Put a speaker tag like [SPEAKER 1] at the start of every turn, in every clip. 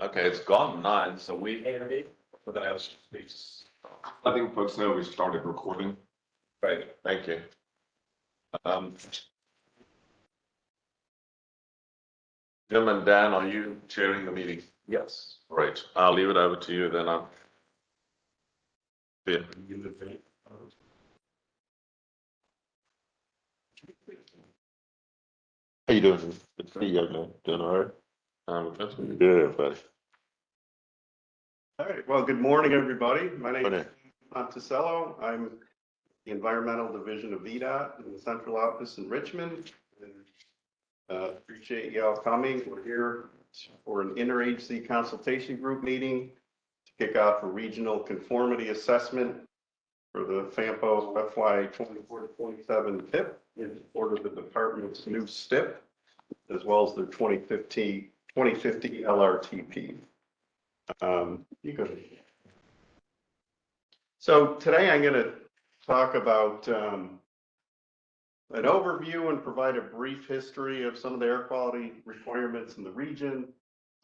[SPEAKER 1] Okay, it's gone 9, so we for the next speaks.
[SPEAKER 2] I think folks know we started recording.
[SPEAKER 1] Right, thank you. Jim and Dan, are you chairing the meeting?
[SPEAKER 3] Yes.
[SPEAKER 1] Right, I'll leave it over to you then. Yeah. How you doing? Good to see you, man. Doing all right? Good, buddy.
[SPEAKER 3] All right. Well, good morning, everybody. My name is
[SPEAKER 1] Morning.
[SPEAKER 3] Monticello. I'm the Environmental Division of VDOT in the central office in Richmond. And, appreciate y'all coming. We're here for an interagency consultation group meeting to kick off a regional conformity assessment for the FAMPO FY 24-27 PIP in support of the department's new STIP, as well as their 2050 LRTP. You go. So today I'm going to talk about an overview and provide a brief history of some of the air quality requirements in the region.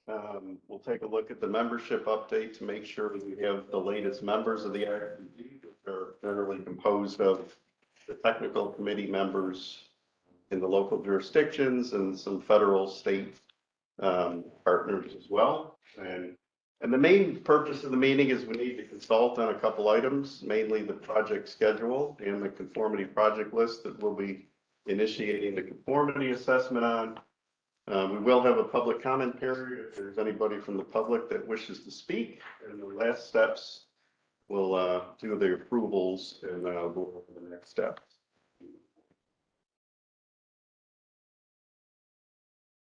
[SPEAKER 3] We'll take a look at the membership update to make sure that we have the latest members of the IRCD, which are generally composed of the technical committee members in the local jurisdictions and some federal state partners as well. And the main purpose of the meeting is we need to consult on a couple items, mainly the project schedule and the conformity project list that we'll be initiating the conformity assessment on. We will have a public comment period if there's anybody from the public that wishes to speak. And the last steps, we'll do the approvals and go over the next steps.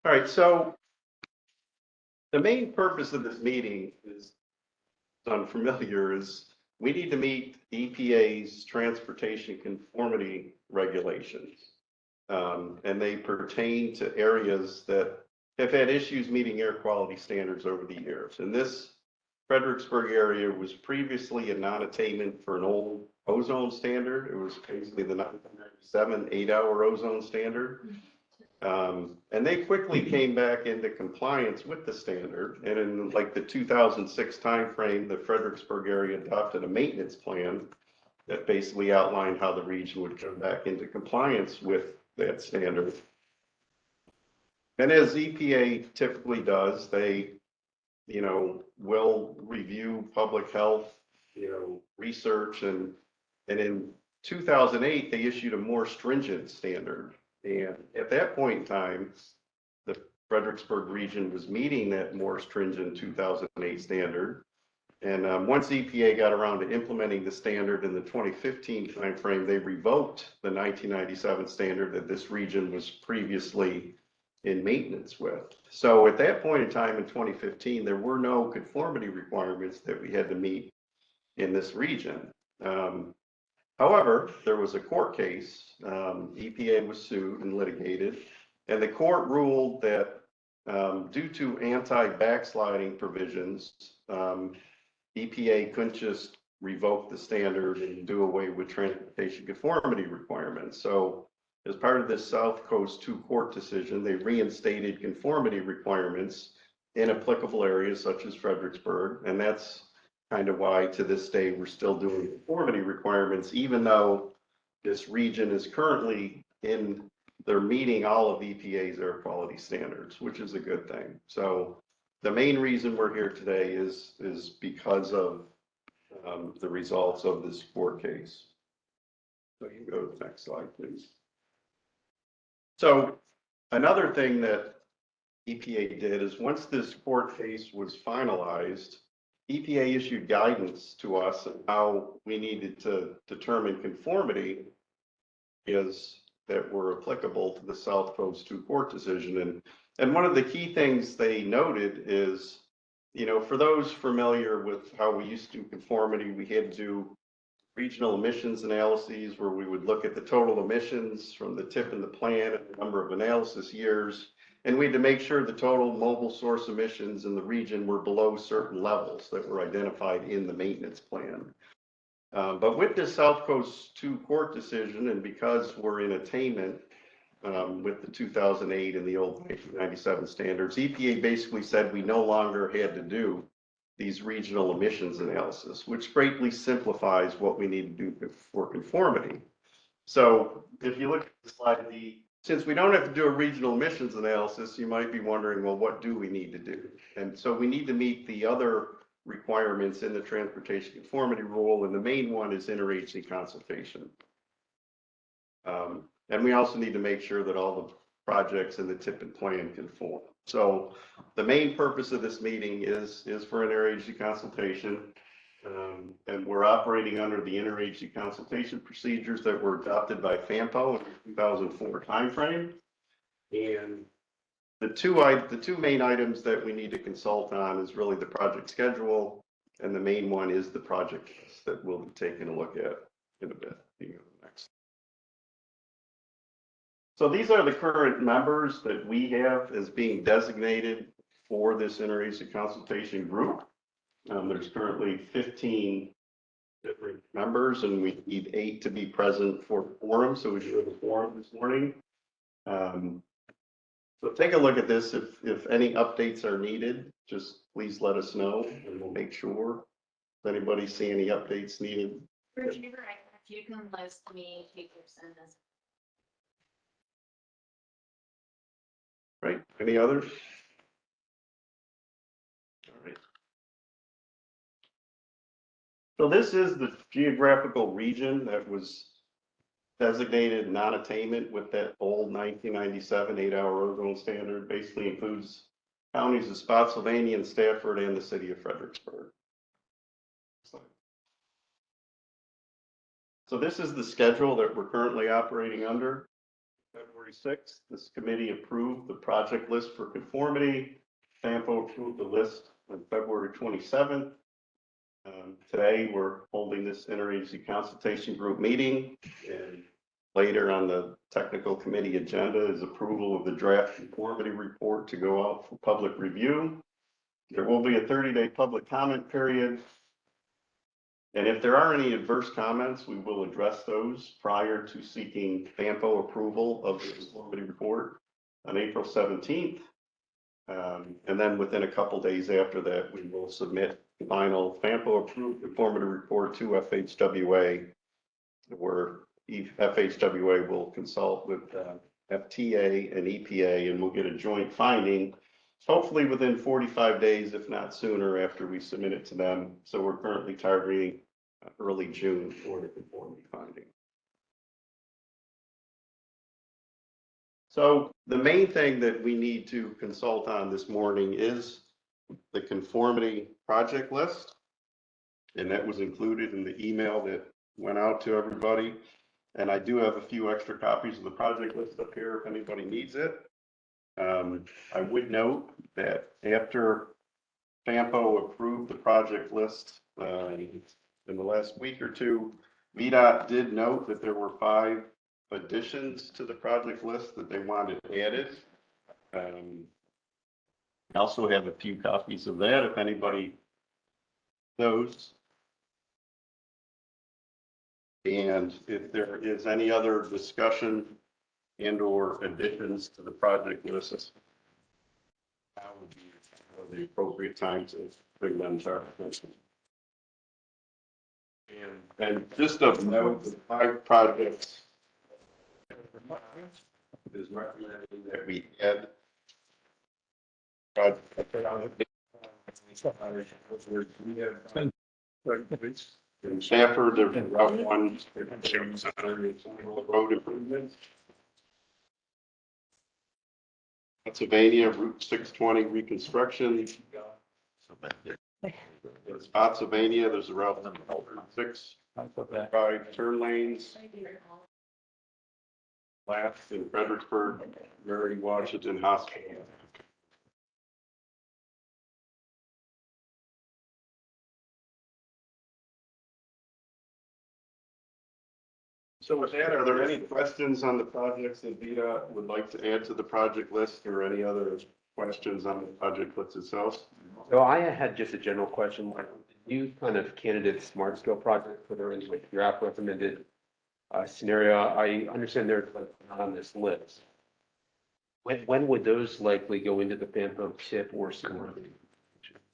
[SPEAKER 3] All right, so the main purpose of this meeting is unfamiliar is we need to meet EPA's transportation conformity regulations. And they pertain to areas that have had issues meeting air quality standards over the years. And this Fredericksburg area was previously a non-attainment for an old ozone standard. It was basically the 1997 8-hour ozone standard. And they quickly came back into compliance with the standard. And in like the 2006 timeframe, the Fredericksburg area adopted a maintenance plan that basically outlined how the region would come back into compliance with that standard. And as EPA typically does, they, will review public health, research, and in 2008, they issued a more stringent standard. And at that point in time, the Fredericksburg region was meeting that more stringent 2008 standard. And once EPA got around to implementing the standard in the 2015 timeframe, they revoked the 1997 standard that this region was previously in maintenance with. So at that point in time in 2015, there were no conformity requirements that we had to meet in this region. However, there was a court case. EPA was sued and litigated, and the court ruled that due to anti-backsliding provisions, EPA couldn't just revoke the standard and do away with transportation conformity requirements. So as part of this South Coast 2 court decision, they reinstated conformity requirements in applicable areas such as Fredericksburg. And that's kind of why to this day we're still doing conformity requirements, even though this region is currently they're meeting all of EPA's air quality standards, which is a good thing. So the main reason we're here today is because of the results of this court case. So you can go to the next slide, please. So another thing that EPA did is once this court case was finalized, EPA issued guidance to us on how we needed to determine conformity is that were applicable to the South Coast 2 court decision. And one of the key things they noted is, for those familiar with how we used to do conformity, we had to do regional emissions analyses where we would look at the total emissions from the tip in the plan and the number of analysis years. And we had to make sure the total mobile source emissions in the region were below certain levels that were identified in the maintenance plan. But with this South Coast 2 court decision, and because we're in attainment, with the 2008 and the old 1997 standards. EPA basically said we no longer had to do these regional emissions analysis, which greatly simplifies what we need to do for conformity. So if you look at the slide, since we don't have to do a regional emissions analysis, you might be wondering, well, what do we need to do? And so we need to meet the other requirements in the transportation conformity rule, and the main one is interagency consultation. And we also need to make sure that all the projects in the TIP plan conform. So the main purpose of this meeting is for interagency consultation. And we're operating under the interagency consultation procedures that were adopted by FAMPO in the 2004 timeframe. And the two main items that we need to consult on is really the project schedule, and the main one is the project list that we'll be taking a look at in a bit. Next. So these are the current members that we have as being designated for this interagency consultation group. There's currently 15 different members, and we need 8 to be present for quorum. So we should have a quorum this morning. So take a look at this. If any updates are needed, just please let us know, and we'll make sure. Does anybody see any updates needed?
[SPEAKER 4] If you can list me, Peterson as.
[SPEAKER 3] Right, any others? All right. So this is the geographical region that was designated non-attainment with that old 1997 8-hour ozone standard. Basically includes counties of Spotsylvania and Stafford and the city of Fredericksburg. So this is the schedule that we're currently operating under. February 6th, this committee approved the project list for conformity. FAMPO approved the list on February 27th. Today, we're holding this interagency consultation group meeting, and later on the technical committee agenda is approval of the draft conformity report to go out for public review. There will be a 30-day public comment period. And if there are any adverse comments, we will address those prior to seeking FAMPO approval of the conformity report on April 17th. And then within a couple days after that, we will submit final FAMPO approved conformity report to FHWA, where FHWA will consult with FTA and EPA, and we'll get a joint finding, hopefully within 45 days, if not sooner, after we submit it to them. So we're currently targeting early June for the conformity finding. So the main thing that we need to consult on this morning is the conformity project list. And that was included in the email that went out to everybody. And I do have a few extra copies of the project list up here if anybody needs it. I would note that after FAMPO approved the project list in the last week or two, VDOT did note that there were 5 additions to the project list that they wanted added. I also have a few copies of that if anybody knows. And if there is any other discussion and or additions to the project list, that would be the appropriate time to bring them to our attention. And just of note, the 5 projects is recommending that we add in Stafford, there's Route 1 road improvements. Pennsylvania, Route 620 reconstruction. In Spotsylvania, there's a Route 6 5 turn lanes. Last in Fredericksburg, Mary Washington Hospital. So with that, are there any questions on the projects that VDOT would like to add to the project list, or any other questions on the project list itself?
[SPEAKER 5] So I had just a general question, like the new kind of candidate smart scale projects that are in like draft recommended scenario. I understand they're like not on this list. When would those likely go into the Phantom tip or sewer?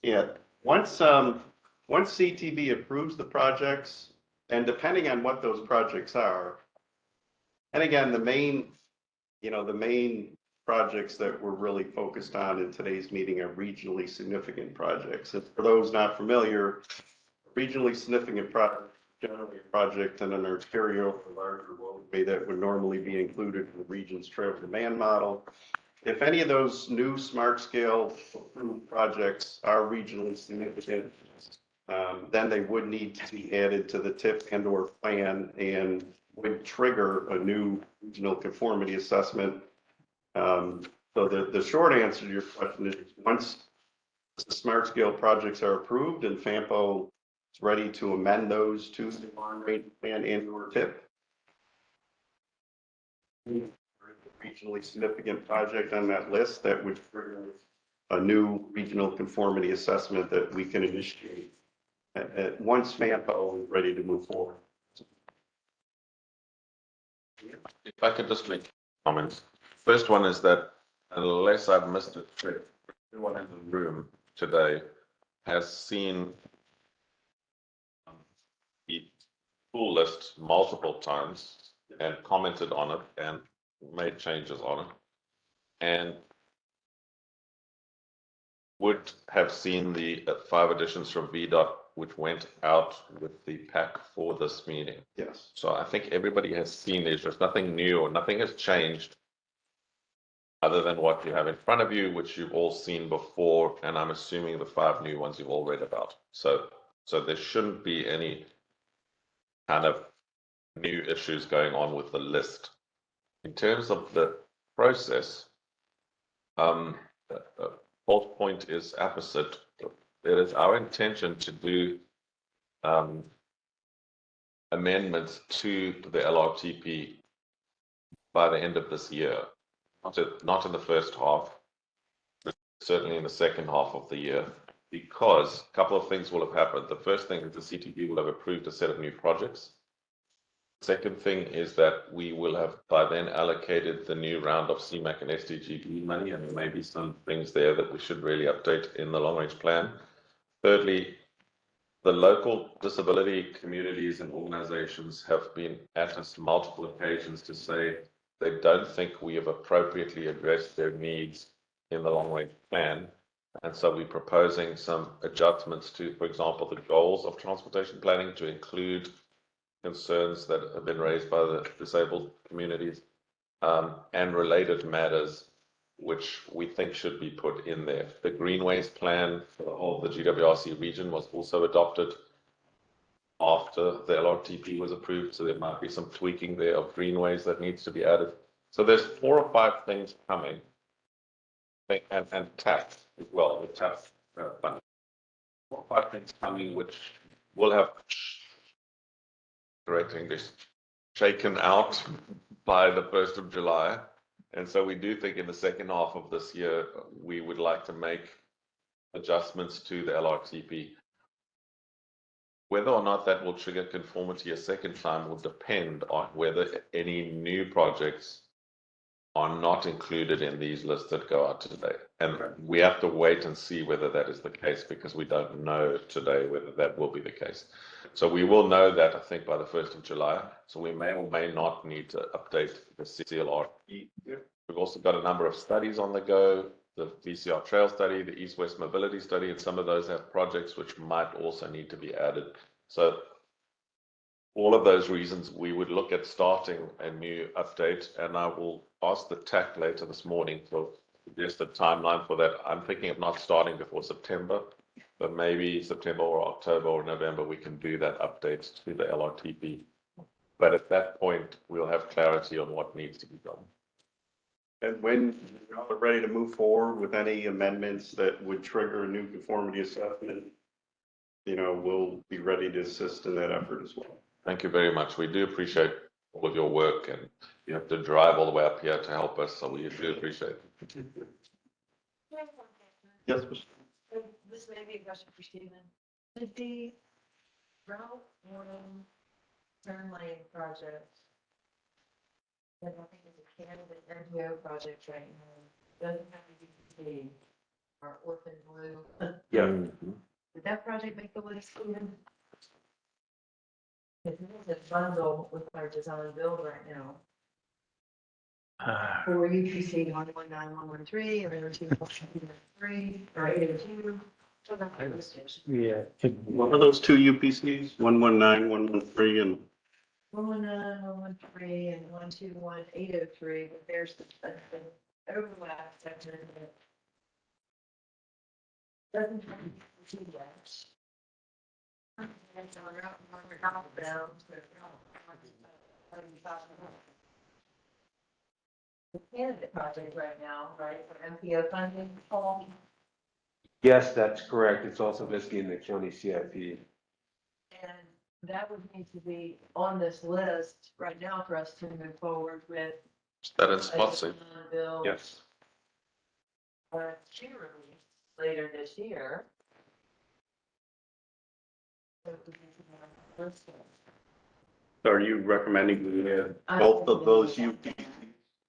[SPEAKER 3] Yeah, once CTV approves the projects, and depending on what those projects are, and again, the main projects that we're really focused on in today's meeting are regionally significant projects. And for those not familiar, regionally significant project, generally a project in an arterial or larger roadway that would normally be included in the region's trail demand model. If any of those new smart scale approved projects are regionally significant, then they would need to be added to the TIP and/or plan and would trigger a new regional conformity assessment. So the short answer to your question is once the smart scale projects are approved and FAMPO is ready to amend those to the long range plan and/or TIP, regionally significant project on that list that would trigger a new regional conformity assessment that we can initiate at once FAMPO is ready to move forward.
[SPEAKER 1] If I could just make comments. First one is that unless I've missed it, everyone in the room today has seen the full list multiple times and commented on it and made changes on it, and would have seen the 5 additions from VDOT, which went out with the PAC for this meeting.
[SPEAKER 3] Yes.
[SPEAKER 1] So I think everybody has seen there's just nothing new or nothing has changed other than what you have in front of you, which you've all seen before, and I'm assuming the 5 new ones you've all read about. So there shouldn't be any kind of new issues going on with the list. In terms of the process, Paul's point is opposite. It is our intention to do amendments to the LRTP by the end of this year. Not in the first half, but certainly in the second half of the year, because a couple of things will have happened. The first thing is the CTP will have approved a set of new projects. Second thing is that we will have by then allocated the new round of CMAC and SDGB money, and there may be some things there that we should really update in the long range plan. Thirdly, the local disability communities and organizations have been at us multiple occasions to say they don't think we have appropriately addressed their needs in the long range plan. And so we're proposing some adjustments to, for example, the goals of transportation planning to include concerns that have been raised by the disabled communities and related matters, which we think should be put in there. The greenways plan for the whole of the GWRC region was also adopted after the LRTP was approved, so there might be some tweaking there of greenways that needs to be added. So there's 4 or 5 things coming, and TAC as well, the TAC funding. 4 or 5 things coming which will have, correct English, shaken out by the 1st of July. And so we do think in the second half of this year, we would like to make adjustments to the LRTP. Whether or not that will trigger conformity a second time will depend on whether any new projects are not included in these lists that go out today. And we have to wait and see whether that is the case, because we don't know today whether that will be the case. So we will know that, I think, by the 1st of July. So we may or may not need to update the CLR. We've also got a number of studies on the go, the VCR trail study, the East-West mobility study, and some of those have projects which might also need to be added. So all of those reasons, we would look at starting a new update, and I will ask the TAC later this morning for just a timeline for that. I'm thinking of not starting before September, but maybe September or October or November, we can do that update to the LRTP. But at that point, we'll have clarity on what needs to be done.
[SPEAKER 3] And when we're ready to move forward with any amendments that would trigger a new conformity assessment, we'll be ready to assist in that effort as well.
[SPEAKER 1] Thank you very much. We do appreciate all of your work, and you have to drive all the way up here to help us, so we do appreciate it.
[SPEAKER 3] Yes,
[SPEAKER 6] This may be a question for Stephen. Did the Route 1 turn lane project And I think it's a candidate NGO project right now. Doesn't have to be our orphan blue.
[SPEAKER 5] Yeah.
[SPEAKER 6] Did that project make the list, Stephen? It's a bundle with our design build right now. For UPC 119113 or 213 or 802.
[SPEAKER 5] Yeah.
[SPEAKER 3] What are those two UPCs? 119, 113, and
[SPEAKER 6] 119, 113, and 121, 803, but there's an overlap section that doesn't have to be that. The candidate project right now, right, for MPO funding, Paul?
[SPEAKER 5] Yes, that's correct. It's also listed in the county CIP.
[SPEAKER 6] And that would need to be on this list right now for us to move forward with.
[SPEAKER 1] Is that in
[SPEAKER 6] a
[SPEAKER 1] Spotsy?
[SPEAKER 6] design build,
[SPEAKER 5] Yes.
[SPEAKER 6] tree release later this year.
[SPEAKER 3] so are you recommending we add both of those UPCs?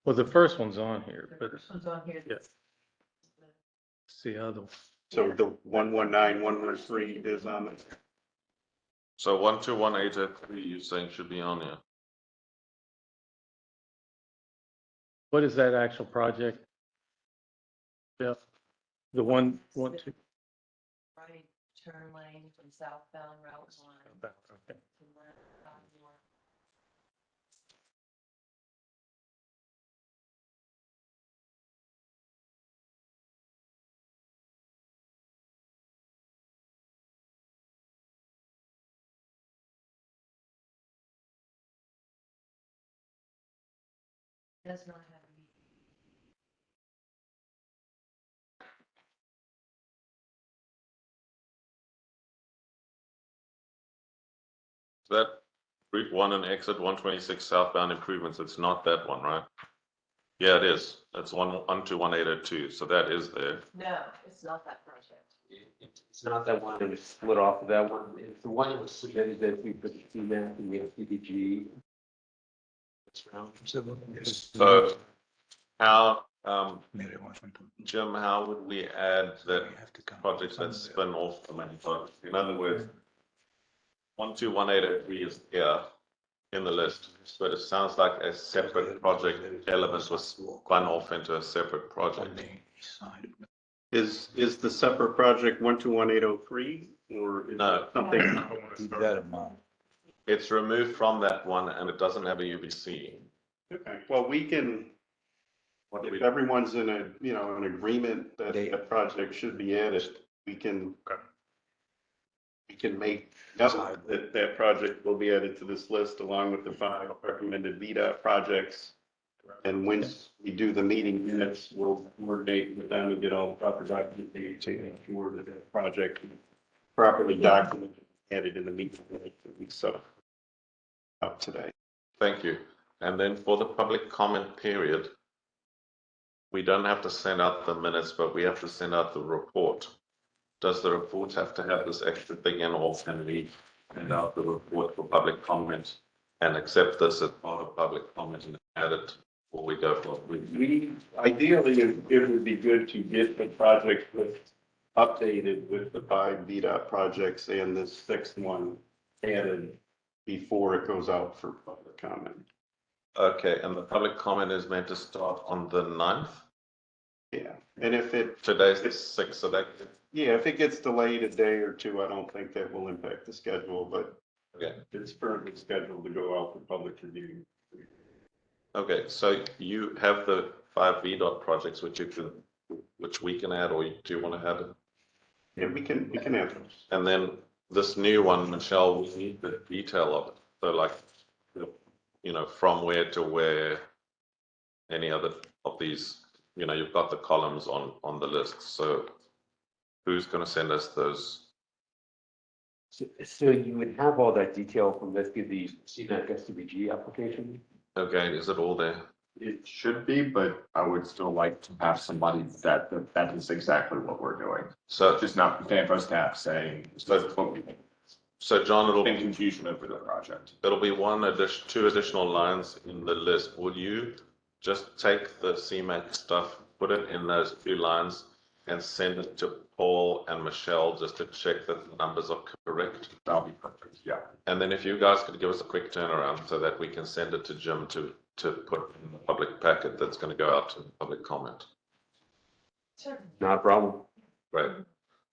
[SPEAKER 7] Well, the first one's on here,
[SPEAKER 6] The
[SPEAKER 7] but
[SPEAKER 6] first one's on here.
[SPEAKER 7] Yeah. it's the other one.
[SPEAKER 3] So the 119, 113 is on it.
[SPEAKER 1] So 121803, you're saying should be on here.
[SPEAKER 7] What is that actual project? Yeah, the one, two.
[SPEAKER 6] Right turn lane from southbound Route 1
[SPEAKER 7] Okay.
[SPEAKER 6] to north. Does not have any.
[SPEAKER 1] That Route 1 and exit 126 southbound improvements, it's not that one, right? Yeah, it is. That's 121,802, so that is there.
[SPEAKER 6] No, it's not that project.
[SPEAKER 5] It's not that one that was split off of that one. It's the one that was submitted that we put the CMAP and the FPDG.
[SPEAKER 1] So how, Jim, how would we add that projects that spin off the main project? In other words, 121803 is here in the list, but it sounds like a separate project element was spun off into a separate project.
[SPEAKER 3] Is the separate project 121803 or is
[SPEAKER 1] No.
[SPEAKER 3] it something?
[SPEAKER 1] It's removed from that one and it doesn't have a UBC.
[SPEAKER 3] Okay, well, we can,
[SPEAKER 1] What do
[SPEAKER 3] if
[SPEAKER 1] we,
[SPEAKER 3] everyone's in a, an agreement that that project should be added, we can make that project will be added to this list along with the 5 recommended VDOT projects. And once we do the meeting minutes, we'll coordinate with them and get all the proper documentation to ensure that that project is properly documented, added in the meeting minutes that we set up today.
[SPEAKER 1] thank you. And then for the public comment period, we don't have to send out the minutes, but we have to send out the report. Does the report have to have this extra thing in, or can we send out the report for public comment and accept this as part of public comment and add it before we go for
[SPEAKER 3] We, ideally, it would be good to get the project updated with the 5 VDOT projects and this 6th one added before it goes out for public comment.
[SPEAKER 1] Okay, and the public comment is meant to start on the 9th?
[SPEAKER 3] Yeah, and if it,
[SPEAKER 1] Today's the 6th, so that,
[SPEAKER 3] yeah, if it gets delayed a day or two, I don't think that will impact the schedule, but
[SPEAKER 1] okay.
[SPEAKER 3] it's currently scheduled to go out for public review.
[SPEAKER 1] Okay, so you have the 5 VDOT projects which we can add, or do you want to add it?
[SPEAKER 3] Yeah, we can have those.
[SPEAKER 1] And then this new one, Michelle, we need the detail of it. So like, from where to where, any other of these, you've got the columns on the list. So who's going to send us those?
[SPEAKER 5] So you would have all that detail from the CMAC SCBG application?
[SPEAKER 1] Okay, is it all there?
[SPEAKER 2] It should be, but I would still like to have somebody that is exactly what we're doing.
[SPEAKER 1] So,
[SPEAKER 2] Just not Danvers staff saying, so what we think.
[SPEAKER 1] So John,
[SPEAKER 2] and confusion over the project.
[SPEAKER 1] it'll be two additional lines in the list. Would you just take the CMAC stuff, put it in those few lines and send it to Paul and Michelle just to check that the numbers are correct?
[SPEAKER 2] That'll be perfect, yeah.
[SPEAKER 1] And then if you guys could give us a quick turnaround so that we can send it to Jim to put in the public packet that's going to go out to public comment.
[SPEAKER 5] Not a problem.
[SPEAKER 1] Great.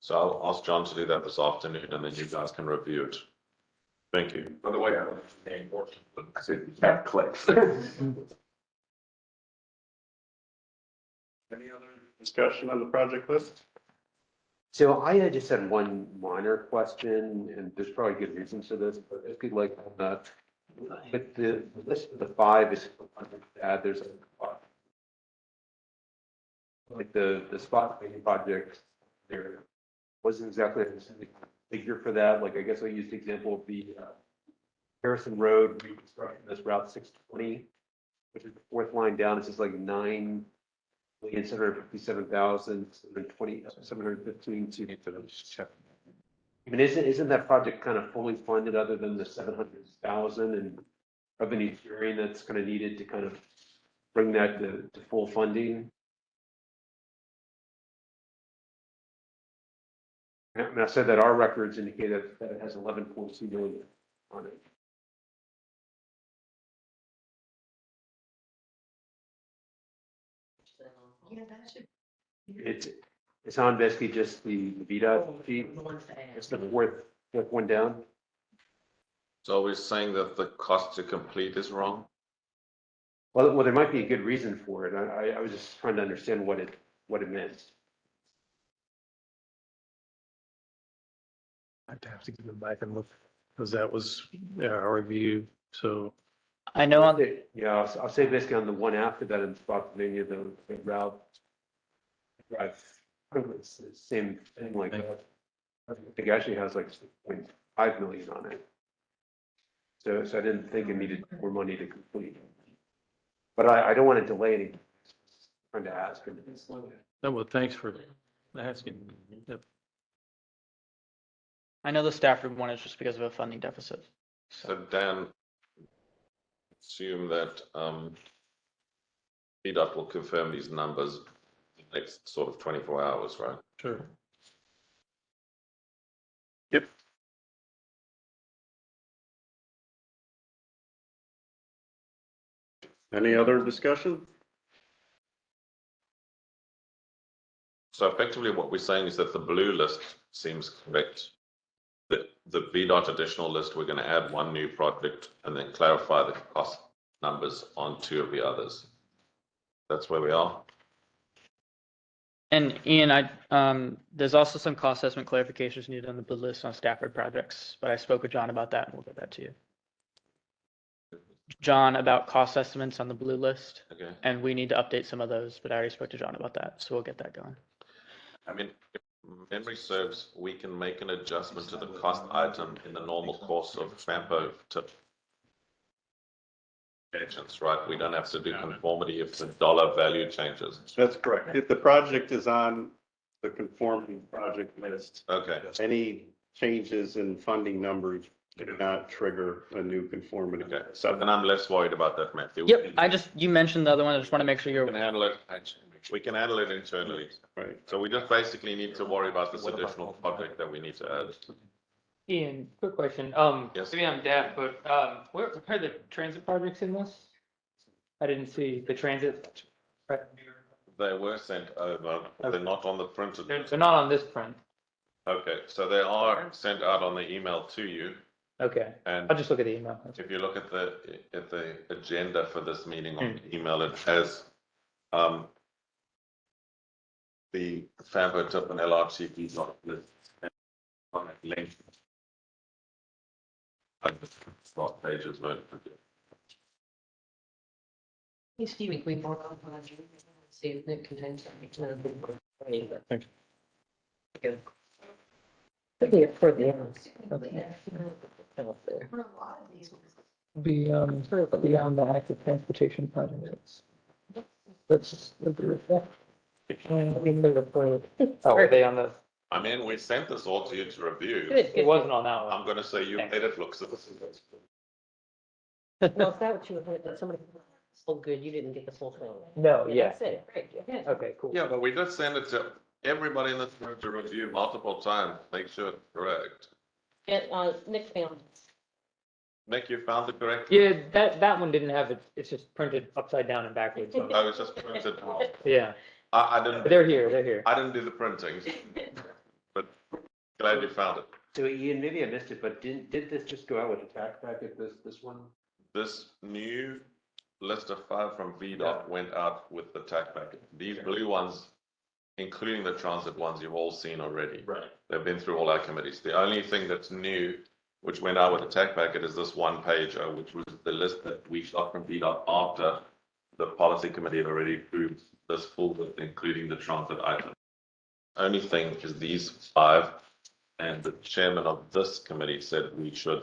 [SPEAKER 1] So I'll ask John to do that this afternoon and then you guys can review it. Thank you.
[SPEAKER 2] By the way, I like the name more, but I said that clicks.
[SPEAKER 3] Any other discussion on the project list?
[SPEAKER 5] So I had just had one minor question, and there's probably good reasons for this, but if you'd like, with the list of the 5 is, there's like the spot cleaning project, there wasn't exactly a specific figure for that. Like, I guess I used the example of the Harrison Road reconstruction, this Route 620, which is the 4th line down. It's just like 9,757,715 to. I mean, isn't that project kind of fully funded other than the 700,000 and revenue sharing that's kind of needed to kind of bring that to full funding? I mean, I said that our records indicate that it has 11.2 million on it.
[SPEAKER 6] Yeah, that should.
[SPEAKER 5] It's on basically just the VDOT sheet. It's the fourth one down.
[SPEAKER 1] So we're saying that the cost to complete is wrong?
[SPEAKER 5] Well, there might be a good reason for it. I was just trying to understand what it meant.
[SPEAKER 7] I'd have to go back and look, because that was our review, so.
[SPEAKER 8] I know on the,
[SPEAKER 5] Yeah, I'll say basically on the one after that in Spotsylvania, the route. Drive, it's the same thing like that. I think it actually has like 6.5 million on it. So I didn't think it needed more money to complete. But I don't want to delay anything. Trying to ask.
[SPEAKER 7] No, well, thanks for asking. Yep.
[SPEAKER 8] I know the Stafford one is just because of a funding deficit.
[SPEAKER 1] So Dan, assume that VDOT will confirm these numbers in the next sort of 24 hours, right?
[SPEAKER 7] Sure.
[SPEAKER 3] Yep. Any other discussion?
[SPEAKER 1] So effectively what we're saying is that the blue list seems correct. The VDOT additional list, we're going to add one new project and then clarify the cost numbers on 2 of the others. That's where we are.
[SPEAKER 8] And Ian, there's also some cost estimate clarifications needed on the bid list on Stafford projects, but I spoke with John about that and we'll get that to you. John, about cost estimates on the blue list,
[SPEAKER 1] Okay.
[SPEAKER 8] and we need to update some of those, but I already spoke to John about that, so we'll get that going.
[SPEAKER 1] I mean, if memory serves, we can make an adjustment to the cost item in the normal course of FAMPO tip agents, right? We don't have to do conformity if the dollar value changes.
[SPEAKER 3] That's correct. If the project is on the conforming project list,
[SPEAKER 1] Okay.
[SPEAKER 3] any changes in funding numbers do not trigger a new conformity.
[SPEAKER 1] Okay. So then I'm less worried about that, Matthew.
[SPEAKER 8] Yep, you mentioned the other one, I just want to make sure
[SPEAKER 1] We
[SPEAKER 8] you're,
[SPEAKER 1] can handle it. We can handle it internally.
[SPEAKER 3] Right.
[SPEAKER 1] So we just basically need to worry about this additional project that we need to add.
[SPEAKER 9] Ian, quick question.
[SPEAKER 1] Yes.
[SPEAKER 9] Maybe I'm deaf, but where are the transit projects in this? I didn't see the transit. Right.
[SPEAKER 1] They were sent over, but they're not on the printed.
[SPEAKER 9] They're not on this print.
[SPEAKER 1] Okay, so they are sent out on the email to you.
[SPEAKER 9] Okay,
[SPEAKER 1] And
[SPEAKER 9] I'll just look at the email.
[SPEAKER 1] if you look at the agenda for this meeting on the email, it has the FAMPO tip and LRTP list on that link. Start pages, but
[SPEAKER 6] Hey, Stevie, can we mark on the see if it contains something.
[SPEAKER 7] Thank you.
[SPEAKER 6] Good. Maybe it's for the end.
[SPEAKER 9] Be beyond the active transportation projects. Let's do it. Oh, are they on the
[SPEAKER 1] I mean, we sent this all to you to review.
[SPEAKER 10] Good,
[SPEAKER 9] It
[SPEAKER 10] good.
[SPEAKER 9] wasn't on that one.
[SPEAKER 1] I'm gonna say you
[SPEAKER 9] Thanks.
[SPEAKER 1] made it look so.
[SPEAKER 10] Well, is that what you were, that somebody, oh, good, you didn't get the full thing.
[SPEAKER 9] No, yeah.
[SPEAKER 10] That's it, great, yeah.
[SPEAKER 9] Okay, cool.
[SPEAKER 1] Yeah, but we did send it to everybody in this room to review multiple times, make sure it's correct.
[SPEAKER 10] And, Nick found it.
[SPEAKER 1] Nick, you found the correct?
[SPEAKER 9] Yeah, that one didn't have it. It's just printed upside down and backwards. so-
[SPEAKER 1] I was just printed wrong.
[SPEAKER 9] Yeah,
[SPEAKER 1] I didn't.
[SPEAKER 9] they're here, they're here.
[SPEAKER 1] I didn't do the printing, but glad you found it.
[SPEAKER 5] So Ian, maybe I missed it, but did this just go out with a TAC packet, this one?
[SPEAKER 1] This new list of 5 from VDOT went out with the TAC packet. These blue ones, including the transit ones, you've all seen already.
[SPEAKER 5] Right.
[SPEAKER 1] They've been through all our committees. The only thing that's new, which went out with the TAC packet, is this one page, which was the list that we got from VDOT after the policy committee had already approved this full list, including the transit item. Only thing is these 5, and the chairman of this committee said we should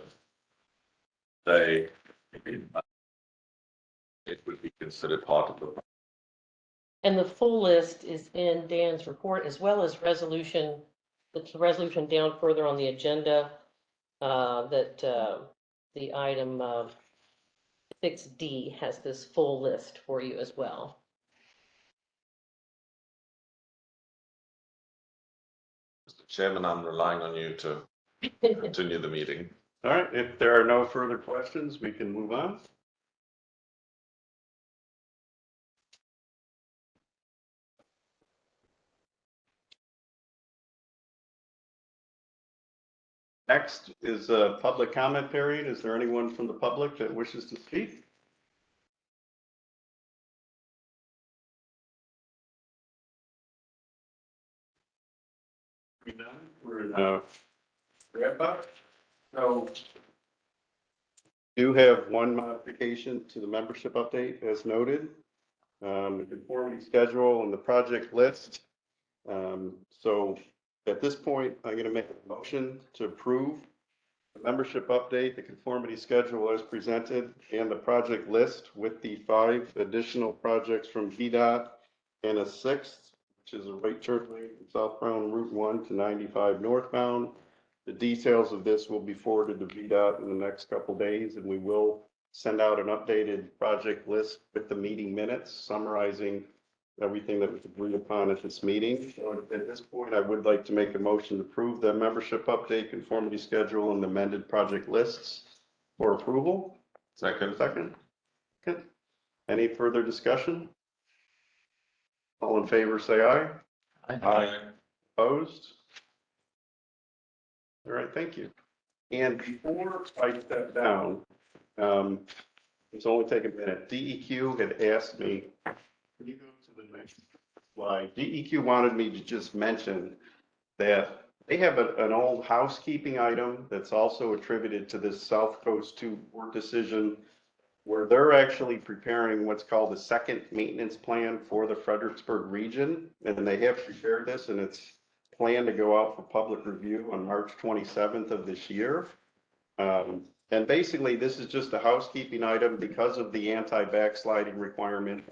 [SPEAKER 1] say it would be considered part of the.
[SPEAKER 10] And the full list is in Dan's report as well as resolution, the resolution down further on the agenda. The item 6D has this full list for you as well.
[SPEAKER 1] Mr. Chairman, I'm relying on you to continue the meeting.
[SPEAKER 3] All right, if there are no further questions, we can move on. Next is a public comment period. Is there anyone from the public that wishes to speak? We're in wrap up. So do have one modification to the membership update as noted. The conformity schedule and the project list. So at this point, I'm going to make a motion to approve the membership update, the conformity schedule as presented, and the project list with the 5 additional projects from VDOT and a 6th, which is a right turn lane from southbound Route 1 to 95 northbound. The details of this will be forwarded to VDOT in the next couple days, and we will send out an updated project list with the meeting minutes summarizing everything that was agreed upon at this meeting. So at this point, I would like to make a motion to approve the membership update, conformity schedule, and amended project lists for approval.
[SPEAKER 1] Second.
[SPEAKER 3] Okay. Any further discussion? All in favor, say aye.
[SPEAKER 1] Aye.
[SPEAKER 3] Opposed? All right, thank you. And before I step down, it's only take a minute. DEQ had asked me, can you go to the next slide? DEQ wanted me to just mention that they have an old housekeeping item that's also attributed to this South Coast 2 board decision, where they're actually preparing what's called the second maintenance plan for the Fredericksburg region. And they have prepared this, and it's planned to go out for public review on March 27th of this year. And basically, this is just a housekeeping item because of the anti-backsliding requirement.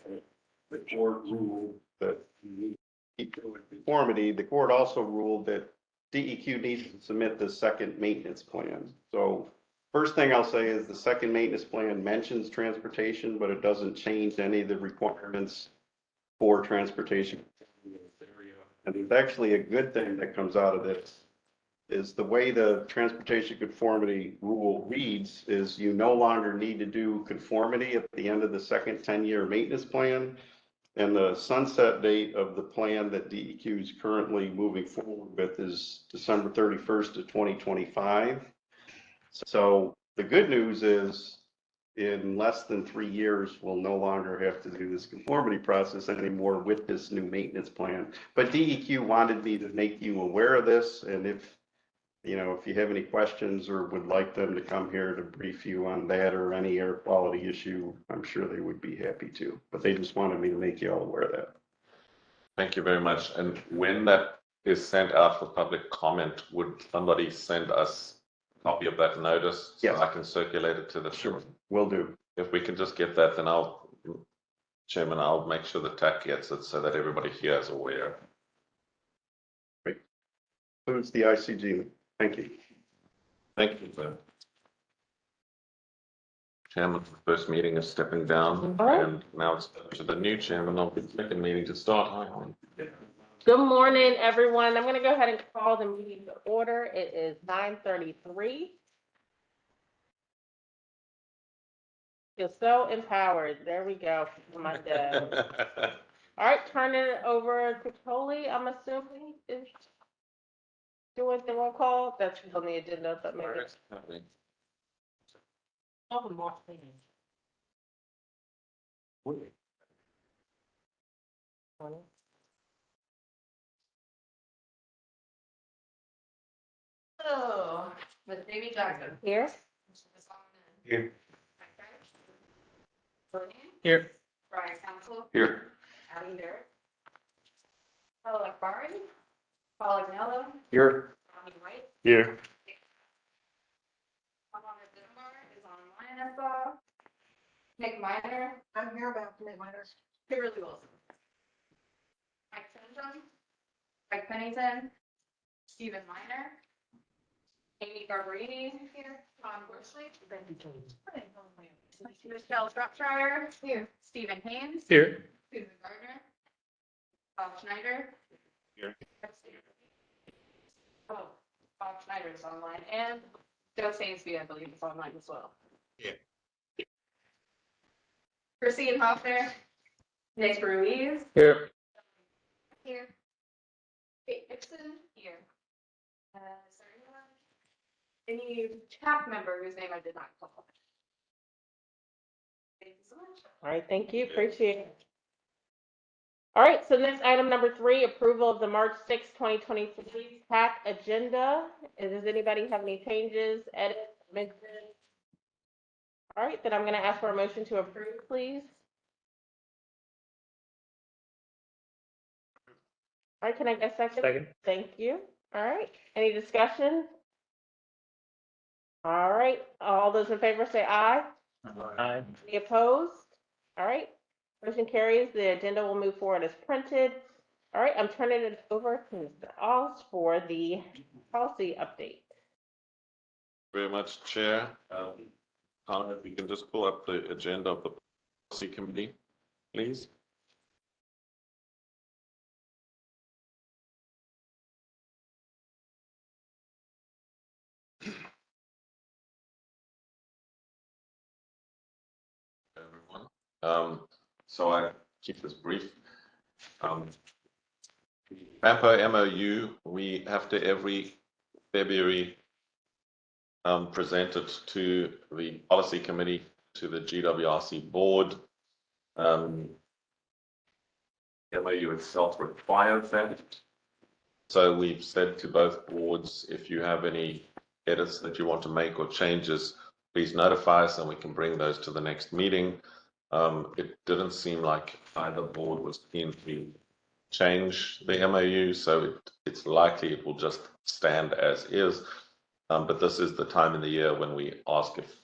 [SPEAKER 3] The court ruled that you keep doing conformity. The court also ruled that DEQ needs to submit the second maintenance plan. So first thing I'll say is the second maintenance plan mentions transportation, but it doesn't change any of the requirements for transportation. And it's actually a good thing that comes out of this is the way the transportation conformity rule reads is you no longer need to do conformity at the end of the second 10-year maintenance plan. And the sunset date of the plan that DEQ is currently moving forward with is December 31st of 2025. So the good news is in less than 3 years, we'll no longer have to do this conformity process anymore with this new maintenance plan. But DEQ wanted me to make you aware of this. And if you have any questions or would like them to come here to brief you on that or any air quality issue, I'm sure they would be happy to. But they just wanted me to make you all aware of that.
[SPEAKER 1] Thank you very much. And when that is sent out for public comment, would somebody send us a copy of that notice?
[SPEAKER 3] Yes.
[SPEAKER 1] So I can circulate it to the.
[SPEAKER 3] Sure, will do.
[SPEAKER 1] If we can just get that, then Chairman, I'll make sure the TAC gets it so that everybody here is aware.
[SPEAKER 3] Includes the ICG. Thank you.
[SPEAKER 1] Thank you, sir. Chairman, the first meeting is stepping down,
[SPEAKER 10] All right.
[SPEAKER 1] and now it's up to the new chairman of the second meeting to start. Hi, Helen.
[SPEAKER 10] Good morning, everyone. I'm gonna go ahead and call the meeting to order. It is 9:33. Feel so empowered. There we go. Monday. All right, turning it over to Coley, I'm assuming is doing the roll call. That's on the agenda, but maybe. Oh, more things.
[SPEAKER 4] So, with Davy Jackson.
[SPEAKER 10] Here.
[SPEAKER 1] Here.
[SPEAKER 8] Here.
[SPEAKER 4] Brian Council,
[SPEAKER 1] Here.
[SPEAKER 4] Adam Derrick. Paul Akbari, Paul Agnello,
[SPEAKER 5] Here.
[SPEAKER 4] Ronnie White,
[SPEAKER 7] Here.
[SPEAKER 4] Alana Dimbar is online as well. Nick Miner. I'm here about Nick Miner. Kimberly Wilson. Mike Simpson, Mike Pennington, Stephen Miner, Amy Garbarini here, Tom Bushley. Michelle Shropshire here, Stephen Haynes,
[SPEAKER 8] Here.
[SPEAKER 4] Susan Gardner, Bob Schneider.
[SPEAKER 1] Here.
[SPEAKER 4] Oh, Bob Schneider is online, and Joe Sainsby, I believe, is online as well.
[SPEAKER 1] Yeah.
[SPEAKER 4] Chrissy Hoffner, Nick Ruiz,
[SPEAKER 8] Here.
[SPEAKER 4] here. Kate Nixon, here. Is there anyone? Any TAC member whose name I did not call? Thank you so much.
[SPEAKER 10] All right, thank you, appreciate it. All right, so next item number 3, approval of the March 6, 2023 TAC agenda. Does anybody have any changes, edits, amendments? All right, then I'm gonna ask for a motion to approve, please. All right, can I get a second?
[SPEAKER 8] Second.
[SPEAKER 10] Thank you. All right, any discussion? All right, all those in favor say aye.
[SPEAKER 8] Aye.
[SPEAKER 10] Any opposed? All right, motion carries. The agenda will move forward as printed. All right, I'm turning it over to Mr. Oz for the policy update.
[SPEAKER 1] Very much, Chair. Connor, if you can just pull up the agenda of the policy committee, please. Everyone. So I keep this brief. PAMPO MOU, we have to every February present it to the policy committee, to the GWRC board. MOU itself requires that. So we've said to both boards, if you have any edits that you want to make or changes, please notify us and we can bring those to the next meeting. It didn't seem like either board was keen to change the MOU, so it's likely it will just stand as is. But this is the time in the year when we ask if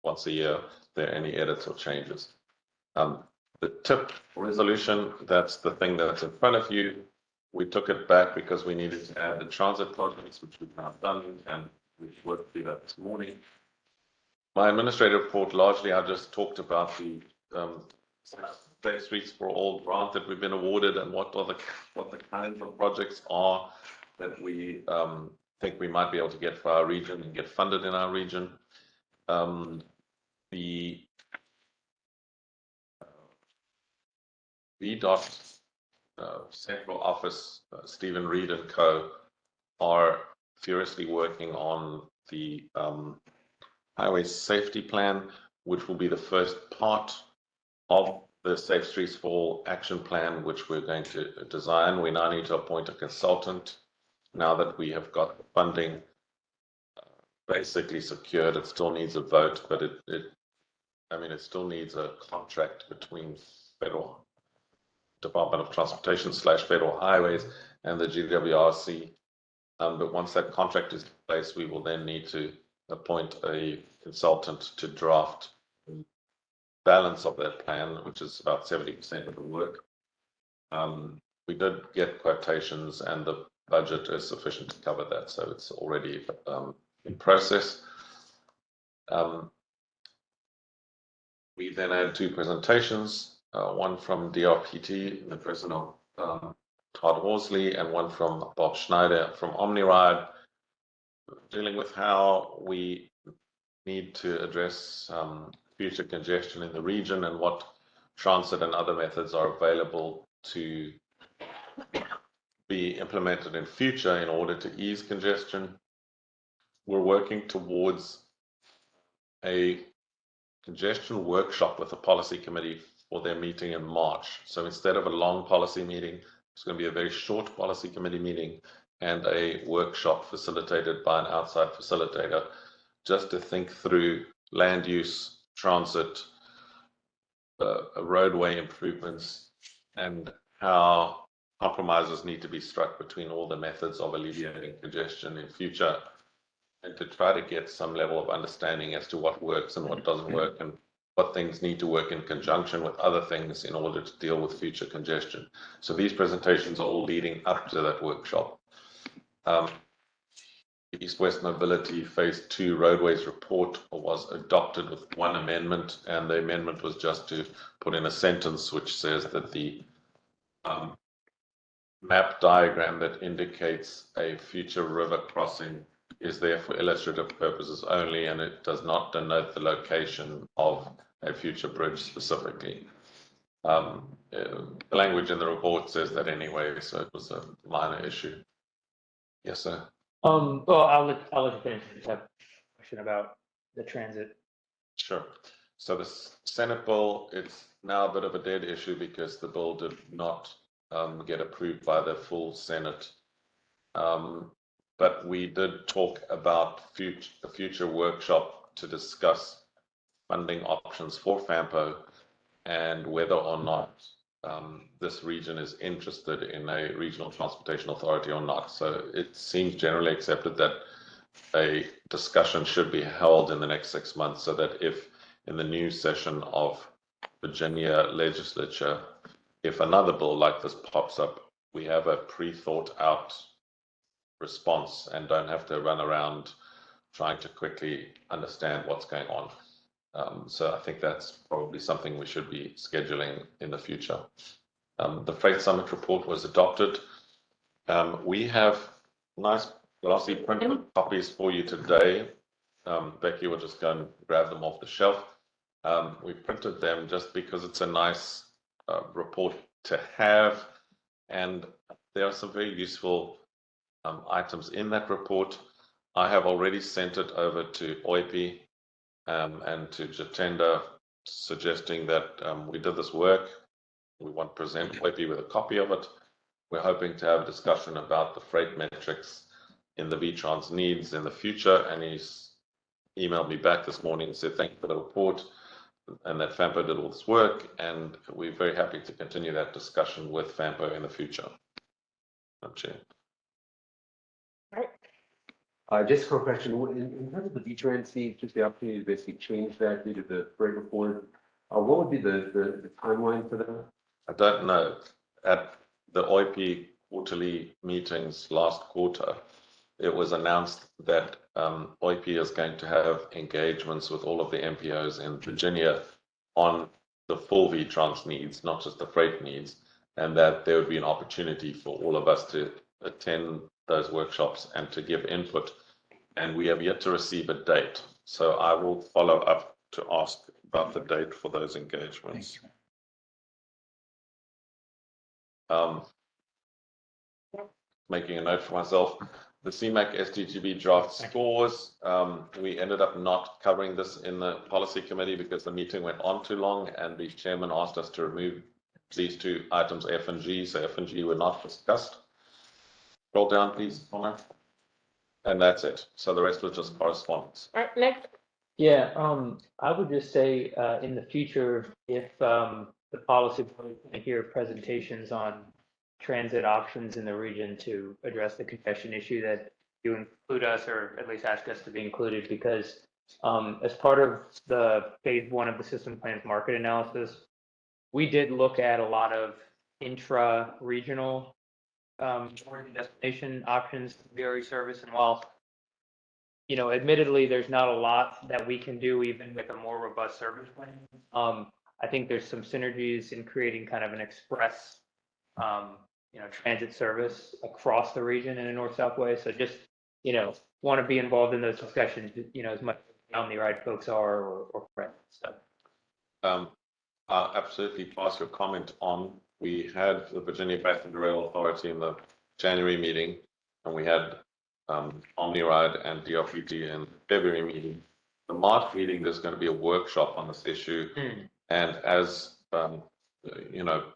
[SPEAKER 1] once a year there are any edits or changes. The TIP resolution, that's the thing that's in front of you. We took it back because we needed to add the transit projects, which we've now done, and we worked through that this morning. My administrative report, largely, I just talked about the Safe Streets for All grant that we've been awarded and what the kinds of projects are that we think we might be able to get for our region and get funded in our region. The VDOT central office, Stephen Reed and co. are furiously working on the highway safety plan, which will be the first part of the Safe Streets for All action plan, which we're going to design. We now need to appoint a consultant. Now that we have got the funding basically secured, it still needs a vote, but it still needs a contract between Federal Department of Transportation / Federal Highways and the GWRC. But once that contract is in place, we will then need to appoint a consultant to draft the balance of that plan, which is about 70% of the work. We did get quotations, and the budget is sufficient to cover that, so it's already in process. We then had 2 presentations, one from DRPT, the president of Todd Horsley, and one from Bob Schneider from OmniRide, dealing with how we need to address future congestion in the region and what transit and other methods are available to be implemented in future in order to ease congestion. We're working towards a congestion workshop with the policy committee for their meeting in March. So instead of a long policy meeting, it's going to be a very short policy committee meeting and a workshop facilitated by an outside facilitator, just to think through land use, transit, roadway improvements, and how compromises need to be struck between all the methods of alleviating congestion in future, and to try to get some level of understanding as to what works and what doesn't work, and what things need to work in conjunction with other things in order to deal with future congestion. So these presentations are all leading up to that workshop. East-West Mobility Phase 2 roadways report was adopted with 1 amendment, and the amendment was just to put in a sentence which says that the map diagram that indicates a future river crossing is there for illustrative purposes only, and it does not denote the location of a future bridge specifically. The language in the report says that anyway, so it was a minor issue. Yes, sir.
[SPEAKER 9] Well, I'll let you finish. I just have a question about the transit.
[SPEAKER 1] Sure. So the Senate bill, it's now a bit of a dead issue because the bill did not get approved by the full Senate. But we did talk about a future workshop to discuss funding options for FAMPO and whether or not this region is interested in a regional transportation authority or not. So it seems generally accepted that a discussion should be held in the next 6 months, so that if in the new session of Virginia legislature, if another bill like this pops up, we have a pre-thought out response and don't have to run around trying to quickly understand what's going on. So I think that's probably something we should be scheduling in the future. The Freight Summit report was adopted. We have nice glossy printed copies for you today. Becky will just go and grab them off the shelf. We printed them just because it's a nice report to have, and there are some very useful items in that report. I have already sent it over to OIPI and to Jatenda, suggesting that we did this work. We want to present OIPI with a copy of it. We're hoping to have a discussion about the freight metrics in the VTrans needs in the future, and he's emailed me back this morning and said thank you for the report and that FAMPO did all this work, and we're very happy to continue that discussion with FAMPO in the future. Chair.
[SPEAKER 5] Just for a question, in terms of the VTrans fee, just the opportunity to basically change that due to the freight report, what would be the timeline for that?
[SPEAKER 1] I don't know. At the OIPI quarterly meetings last quarter, it was announced that OIPI is going to have engagements with all of the MPOs in Virginia on the full VTrans needs, not just the freight needs, and that there would be an opportunity for all of us to attend those workshops and to give input. And we have yet to receive a date. So I will follow up to ask about the date for those engagements. Making a note for myself, the CMAC SDGB draft scores, we ended up not covering this in the policy committee because the meeting went on too long, and the chairman asked us to remove these 2 items, F and G. So F and G were not discussed. Scroll down, please, Connor. And that's it. So the rest was just correspondence.
[SPEAKER 10] All right, next.
[SPEAKER 9] Yeah, I would just say in the future, if the policy board can hear presentations on transit options in the region to address the congestion issue, that you include us, or at least ask us to be included, because as part of the phase 1 of the system plans market analysis, we did look at a lot of intra-regional origin destination options, VRE service, and while, you know, admittedly, there's not a lot that we can do even with a more robust service plan. I think there's some synergies in creating kind of an express, you know, transit service across the region in a north-south way. So just, you know, want to be involved in those discussions, you know, as much as the Omni-Ride folks are or friends. So.
[SPEAKER 1] I'll absolutely pass your comment on. We had the Virginia Passenger Rail Authority in the January meeting, and we had OmniRide and DRPT in February meeting. The March meeting, there's going to be a workshop on this issue. And as you know,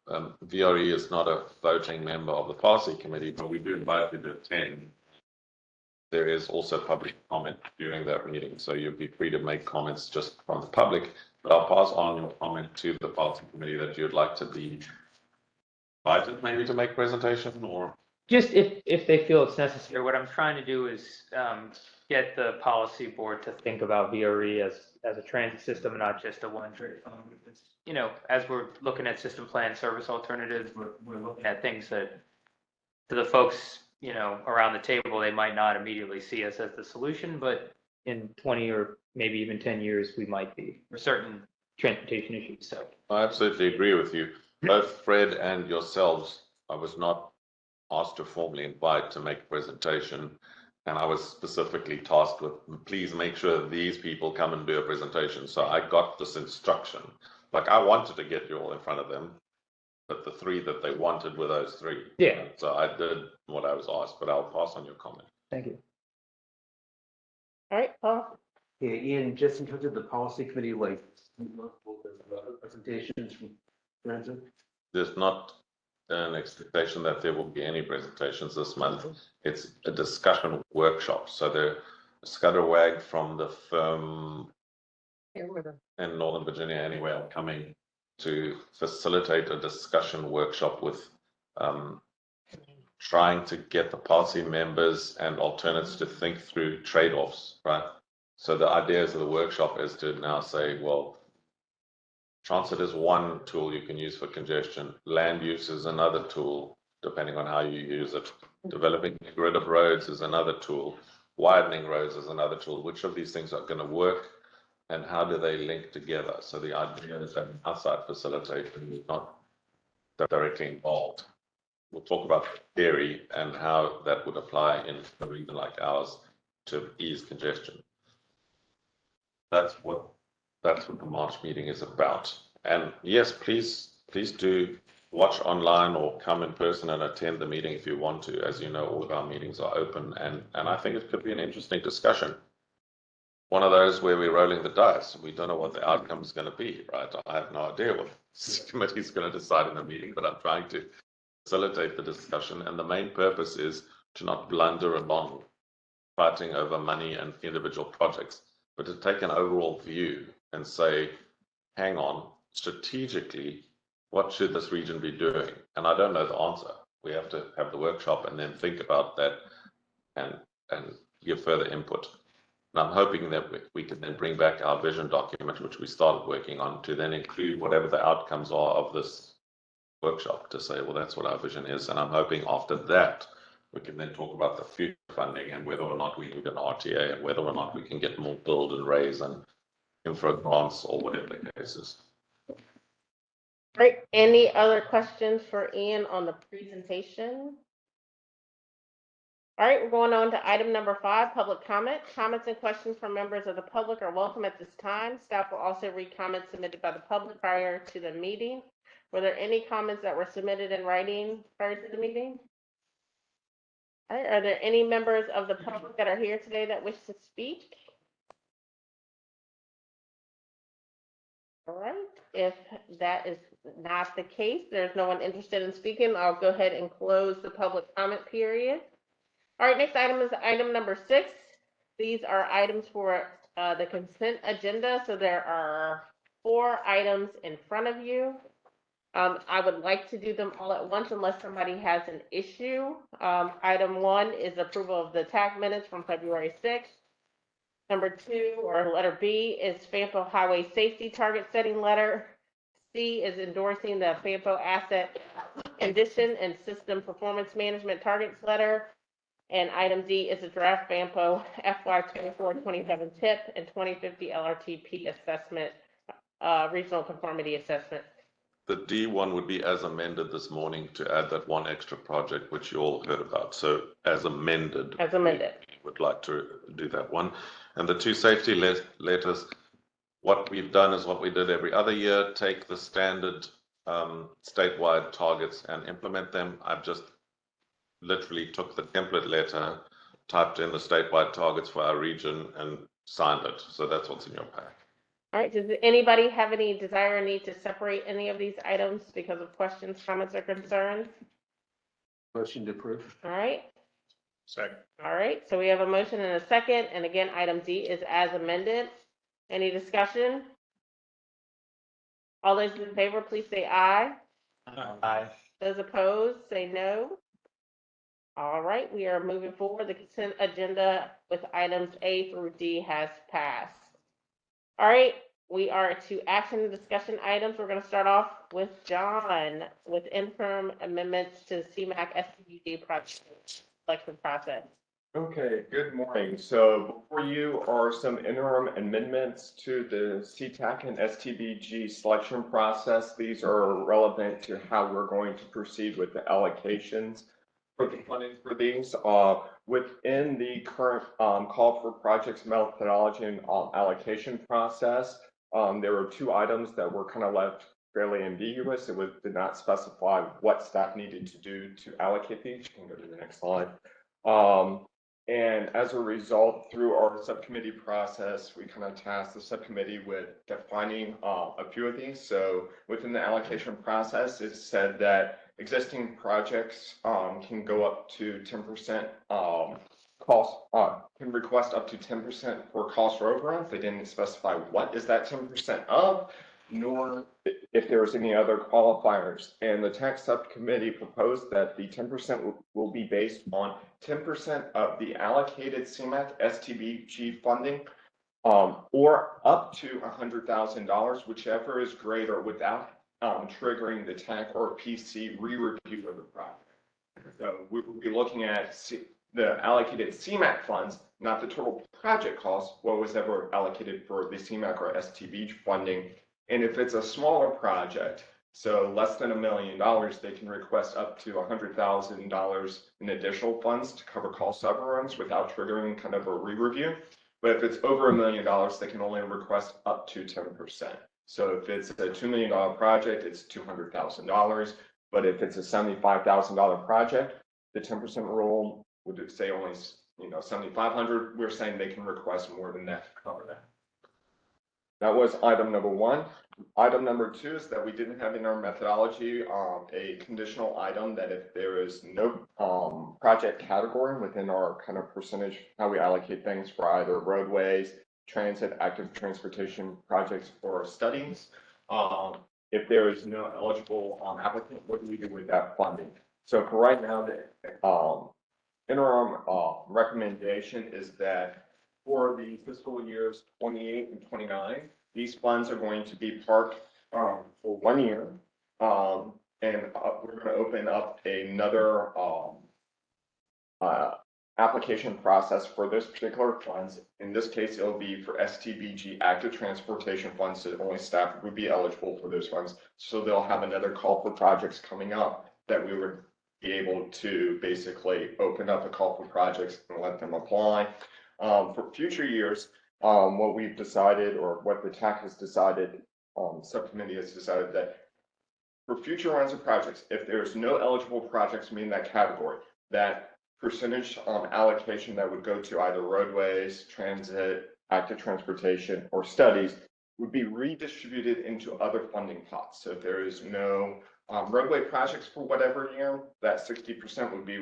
[SPEAKER 1] VRE is not a voting member of the policy committee, but we do invite you to attend. There is also public comment during that meeting, so you'll be free to make comments just from the public. But I'll pass on your comment to the policy committee that you'd like to be invited maybe to make a presentation, or
[SPEAKER 9] Just if they feel it's necessary. What I'm trying to do is get the policy board to think about VRE as a transit system and not just a one-trick phone. You know, as we're looking at system plan service alternatives, we're looking at things that to the folks, you know, around the table, they might not immediately see us as the solution, but in 20 or maybe even 10 years, we might be for certain transportation issues. So
[SPEAKER 1] I absolutely agree with you. Both Fred and yourselves, I was not asked to formally invite to make a presentation, and I was specifically tasked with, please make sure these people come and do a presentation. So I got this instruction. Like, I wanted to get you all in front of them, but the three that they wanted were those three.
[SPEAKER 9] Yeah.
[SPEAKER 1] So I did what I was asked, but I'll pass on your comment.
[SPEAKER 9] thank you.
[SPEAKER 10] All right, Paul.
[SPEAKER 5] Yeah, Ian, just in terms of the policy committee, like, presentations from transit.
[SPEAKER 1] There's not an expectation that there will be any presentations this month. It's a discussion workshop. So the Scudderwag from the firm in Northern Virginia anyway are coming to facilitate a discussion workshop with trying to get the policy members and alternates to think through trade-offs, right? So the ideas of the workshop is to now say, well, transit is one tool you can use for congestion. Land use is another tool, depending on how you use it. Developing a grid of roads is another tool. Widening roads is another tool. Which of these things are going to work, and how do they link together? So the idea is that an outside facilitator is not directly involved. We'll talk about theory and how that would apply in a region like ours to ease congestion. That's what the March meeting is about. And yes, please do watch online or come in person and attend the meeting if you want to. As you know, all of our meetings are open, and I think it could be an interesting discussion. One of those where we're rolling the dice. We don't know what the outcome is going to be, right? I have no idea what the committee is going to decide in the meeting, but I'm trying to facilitate the discussion. And the main purpose is to not blunder along fighting over money and individual projects, but to take an overall view and say, hang on, strategically, what should this region be doing? And I don't know the answer. We have to have the workshop and then think about that and give further input. And I'm hoping that we can then bring back our vision document, which we started working on, to then include whatever the outcomes are of this workshop, to say, well, that's what our vision is. And I'm hoping after that, we can then talk about the future funding and whether or not we need an RTA and whether or not we can get more build and raise and infra grants or whatever the case is.
[SPEAKER 10] Great. Any other questions for Ian on the presentation? All right, we're going on to item number 5, public comment. Comments and questions from members of the public are welcome at this time. Staff will also read comments submitted by the public prior to the meeting. Were there any comments that were submitted in writing prior to the meeting? All right, are there any members of the public that are here today that wish to speak? All right, if that is not the case, there's no one interested in speaking, I'll go ahead and close the public comment period. All right, next item is item number 6. These are items for the consent agenda. So there are 4 items in front of you. I would like to do them all at once unless somebody has an issue. Item 1 is approval of the TAC minutes from February 6th. Number 2, or letter B, is FAMPO Highway Safety Target Setting Letter. C is endorsing the FAMPO Asset condition and system performance management targets letter. And item D is a draft BAMPO FY 24-27 tip and 2050 LRTP assessment, regional conformity assessment.
[SPEAKER 1] The D one would be as amended this morning to add that one extra project, which you all heard about. So as amended.
[SPEAKER 10] As amended.
[SPEAKER 1] We would like to do that one. And the two safety letters, what we've done is what we did every other year, take the standard statewide targets and implement them. I've just literally took the template letter, typed in the statewide targets for our region and signed it. So that's what's in your pack.
[SPEAKER 10] All right, does anybody have any desire or need to separate any of these items because of questions, comments, or concerns?
[SPEAKER 5] Motion to approve.
[SPEAKER 10] All right,
[SPEAKER 2] Second.
[SPEAKER 10] all right, so we have a motion and a second, and again, item D is as amended. Any discussion? All those in favor, please say aye.
[SPEAKER 8] Aye.
[SPEAKER 10] Those opposed, say no. All right, we are moving forward. The consent agenda with items A through D has passed. All right, we are to action and discussion items. We're going to start off with John with interim amendments to the CMAC STBG project selection process.
[SPEAKER 11] Okay, good morning. So before you are some interim amendments to the TAC and STBG selection process. These are relevant to how we're going to proceed with the allocations for the funding for these. Within the current call for projects methodology and allocation process, there were two items that were kind of left fairly ambiguous. It did not specify what staff needed to do to allocate these. You can go to the next slide. And as a result, through our subcommittee process, we kind of tasked the subcommittee with defining a few of these. So within the allocation process, it said that existing projects can go up to 10% cost, can request up to 10% for cost overruns. They didn't specify what is that 10% of, nor if there was any other qualifiers. And the tax subcommittee proposed that the 10% will be based on 10% of the allocated CMAC STBG funding, or up to $100,000, whichever is greater, without triggering the TAC or PC re-review of the project. So we will be looking at the allocated CMAC funds, not the total project cost, what was ever allocated for the CMAC or STBG funding. And if it's a smaller project, so less than $1 million, they can request up to $100,000 in additional funds to cover cost overruns without triggering kind of a re-review. But if it's over $1 million, they can only request up to 10%. So if it's a $2 million project, it's $200,000. But if it's a $75,000 project, the 10% rule would say only, $7,500. We're saying they can request more than that to cover that. That was item number one. Item number two is that we didn't have in our methodology a conditional item that if there is no project category within our kind of percentage, how we allocate things for either roadways, transit, active transportation projects, or studies. If there is no eligible applicant, what do we do with that funding? So for right now, the interim recommendation is that for the fiscal years 28 and 29, these funds are going to be parked for 1 year. And we're going to open up another application process for this particular funds. In this case, it'll be for STBG active transportation funds, so only staff would be eligible for those funds. So they'll have another call for projects coming up that we would be able to basically open up a call for projects and let them apply. For future years, what we've decided, or what the TAC has decided, subcommittee has decided that for future rounds of projects, if there's no eligible projects in that category, that percentage allocation that would go to either roadways, transit, active transportation, or studies would be redistributed into other funding pots. So if there is no roadway projects for whatever year, that 60% would be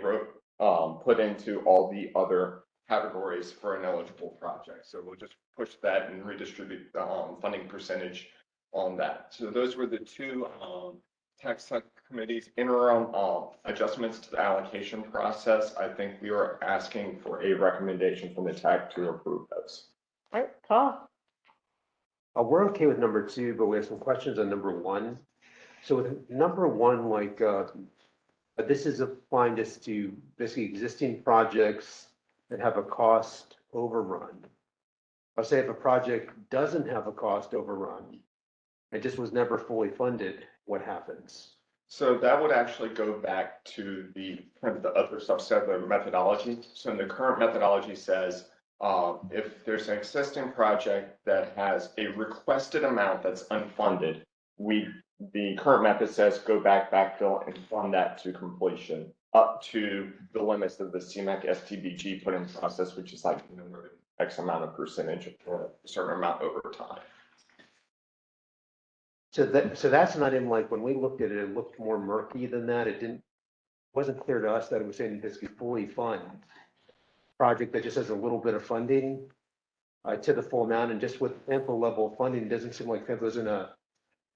[SPEAKER 11] put into all the other categories for an eligible project. So we'll just push that and redistribute the funding percentage on that. So those were the two tax subcommittee's interim adjustments to the allocation process. I think we are asking for a recommendation from the TAC to approve those.
[SPEAKER 10] All right, Paul.
[SPEAKER 5] We're okay with number two, but we have some questions on number one. So with number one, like But this is applying this to basically existing projects that have a cost overrun. I'll say if a project doesn't have a cost overrun, it just was never fully funded, what happens?
[SPEAKER 11] So that would actually go back to the kind of the other subset of the methodology. So in the current methodology says, if there's an existing project that has a requested amount that's unfunded, the current method says go backfill and fund that to completion up to the limits of the CMAQ STBG put in process, which is like, X amount of percentage or a certain amount over time.
[SPEAKER 5] So that's not in, like, when we looked at it, it looked more murky than that. Wasn't clear to us that it was saying basically fully fund project that just has a little bit of funding to the full amount, and just with ample level of funding, it doesn't seem like Pampla's in a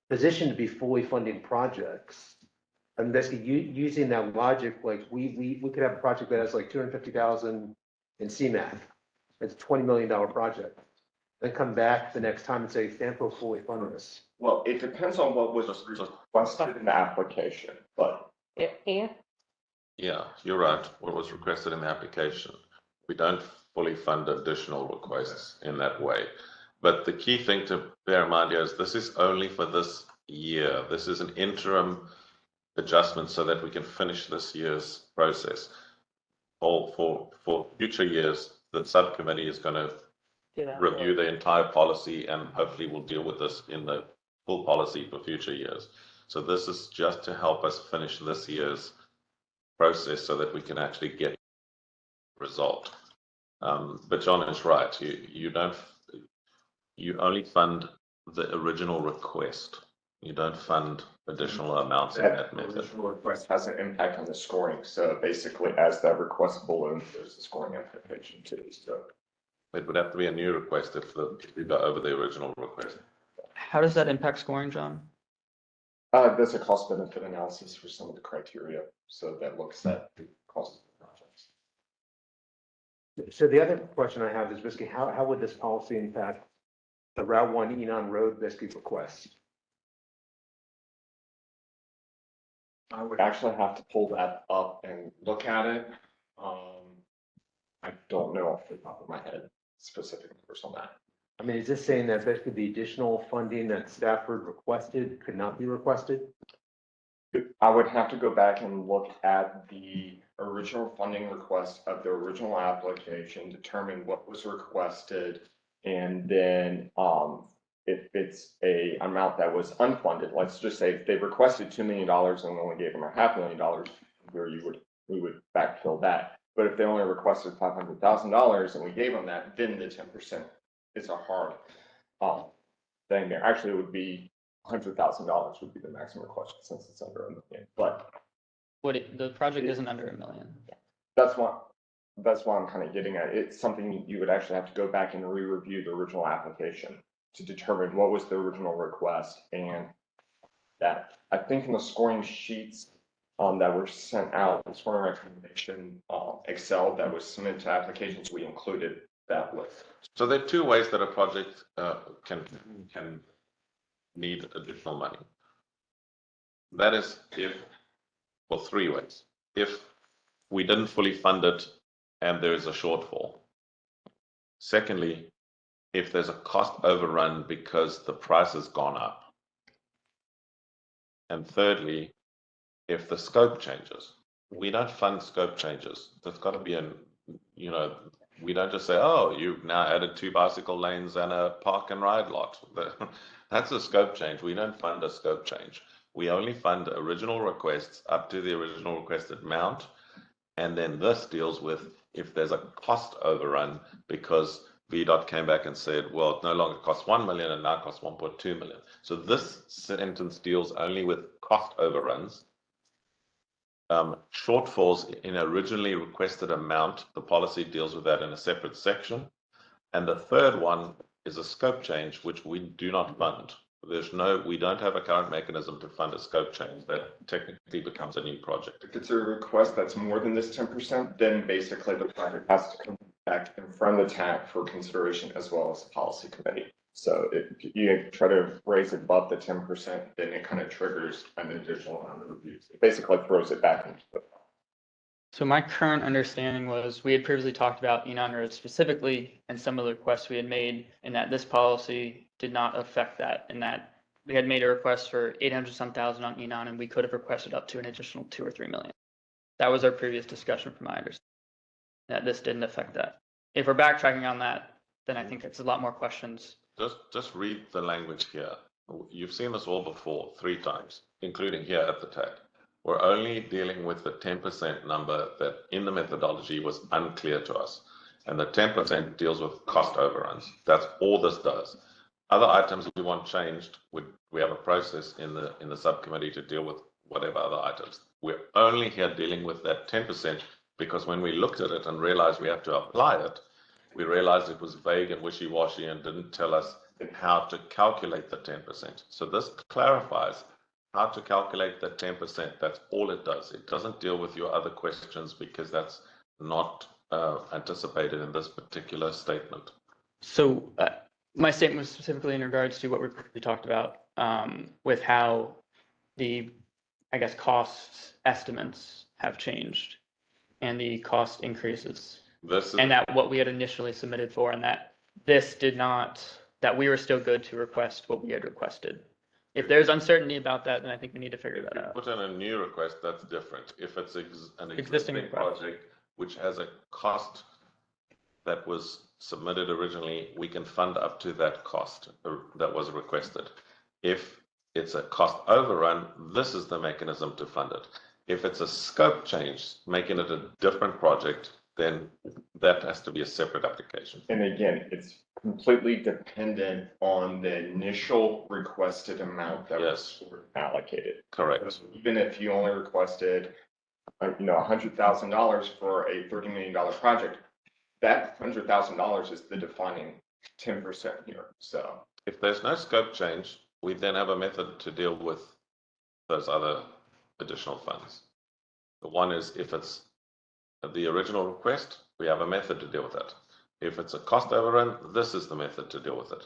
[SPEAKER 5] position to be fully funding projects. And basically using that logic, like we could have a project that has like 250,000 in CMAQ. It's a $20 million project. Then come back the next time and say, Stanford fully funded this.
[SPEAKER 11] Well, it depends on what was requested in the application, but.
[SPEAKER 10] And
[SPEAKER 1] Yeah, you're right. What was requested in the application. We don't fully fund additional requests in that way. But the key thing to bear in mind here is this is only for this year. This is an interim adjustment so that we can finish this year's process. For future years, the subcommittee is going to review the entire policy and hopefully we'll deal with this in the full policy for future years. So this is just to help us finish this year's process so that we can actually get a result. But John is right. You only fund the original request. You don't fund additional amounts in that method.
[SPEAKER 11] Original request has an impact on the scoring. So basically, as that request balloons, there's a scoring implication too. So
[SPEAKER 1] It would have to be a new request if we go over the original request.
[SPEAKER 8] How does that impact scoring, John?
[SPEAKER 11] there's a cost benefit analysis for some of the criteria. So that looks at the cost of the projects.
[SPEAKER 5] So the other question I have is basically how would this policy impact the Route 1 Enon Road basically requests?
[SPEAKER 11] I would actually have to pull that up and look at it. I don't know off the top of my head specific numbers on that.
[SPEAKER 5] I mean, is this saying that basically the additional funding that Stafford requested could not be requested?
[SPEAKER 11] I would have to go back and look at the original funding request of the original application, determine what was requested, and then if it's a amount that was unfunded, let's just say if they requested $2 million and we only gave them $500,000, where we would backfill that. But if they only requested $500,000 and we gave them that, then the 10% is a hard thing there. Actually, it would be $100,000 would be the maximum request since it's under $1 million. But
[SPEAKER 8] The project isn't under $1 million.
[SPEAKER 11] that's why I'm kind of getting at. It's something you would actually have to go back and re-review the original application to determine what was the original request, and that I think in the scoring sheets that were sent out, the scoring recommendation Excel that was submitted to applications, we included that list.
[SPEAKER 1] So there are two ways that a project can need additional money. That is three ways. If we didn't fully fund it and there is a shortfall. Secondly, if there's a cost overrun because the price has gone up. And thirdly, if the scope changes. We don't fund scope changes. There's got to be we don't just say, oh, you've now added 2 bicycle lanes and a park and ride lot. That's a scope change. We don't fund a scope change. We only fund original requests up to the original requested amount. And then this deals with if there's a cost overrun because VDOT came back and said, well, it no longer costs 1 million and now costs 1.2 million. So this sentence deals only with cost overruns. Shortfalls in originally requested amount, the policy deals with that in a separate section. And the third one is a scope change, which we do not fund. We don't have a current mechanism to fund a scope change that technically becomes a new project.
[SPEAKER 11] If it's a request that's more than this 10%, then basically the project has to come back in front of the TAC for consideration as well as the policy committee. So if you try to raise it above the 10%, then it kind of triggers an additional round of reviews. It basically throws it back into the.
[SPEAKER 8] So my current understanding was, we had previously talked about Enon Road specifically and some of the requests we had made, and that this policy did not affect that, and that we had made a request for 800 some thousand on Enon, and we could have requested up to an additional 2 or 3 million. That was our previous discussion from my understanding, that this didn't affect that. If we're backtracking on that, then I think it's a lot more questions.
[SPEAKER 1] Just read the language here. You've seen this all before, 3 times, including here at the TAC. We're only dealing with the 10% number that in the methodology was unclear to us. And the 10% deals with cost overruns. That's all this does. Other items we want changed, we have a process in the subcommittee to deal with whatever other items. We're only here dealing with that 10% because when we looked at it and realized we have to apply it, we realized it was vague and wishy-washy and didn't tell us how to calculate the 10%. So this clarifies how to calculate the 10%. That's all it does. It doesn't deal with your other questions because that's not anticipated in this particular statement.
[SPEAKER 8] So my statement was specifically in regards to what we previously talked about with how the, I guess, cost estimates have changed and the cost increases. And that what we had initially submitted for, and that this did not, that we were still good to request what we had requested. If there's uncertainty about that, then I think we need to figure that out.
[SPEAKER 1] Put in a new request, that's different. If it's an existing project which has a cost that was submitted originally, we can fund up to that cost that was requested. If it's a cost overrun, this is the mechanism to fund it. If it's a scope change, making it a different project, then that has to be a separate application.
[SPEAKER 11] And again, it's completely dependent on the initial requested amount that was allocated.
[SPEAKER 1] Correct.
[SPEAKER 11] Even if you only requested, $100,000 for a $30 million project, that $100,000 is the defining 10% here. So
[SPEAKER 1] if there's no scope change, we then have a method to deal with those other additional funds. The one is if it's the original request, we have a method to deal with that. If it's a cost overrun, this is the method to deal with it.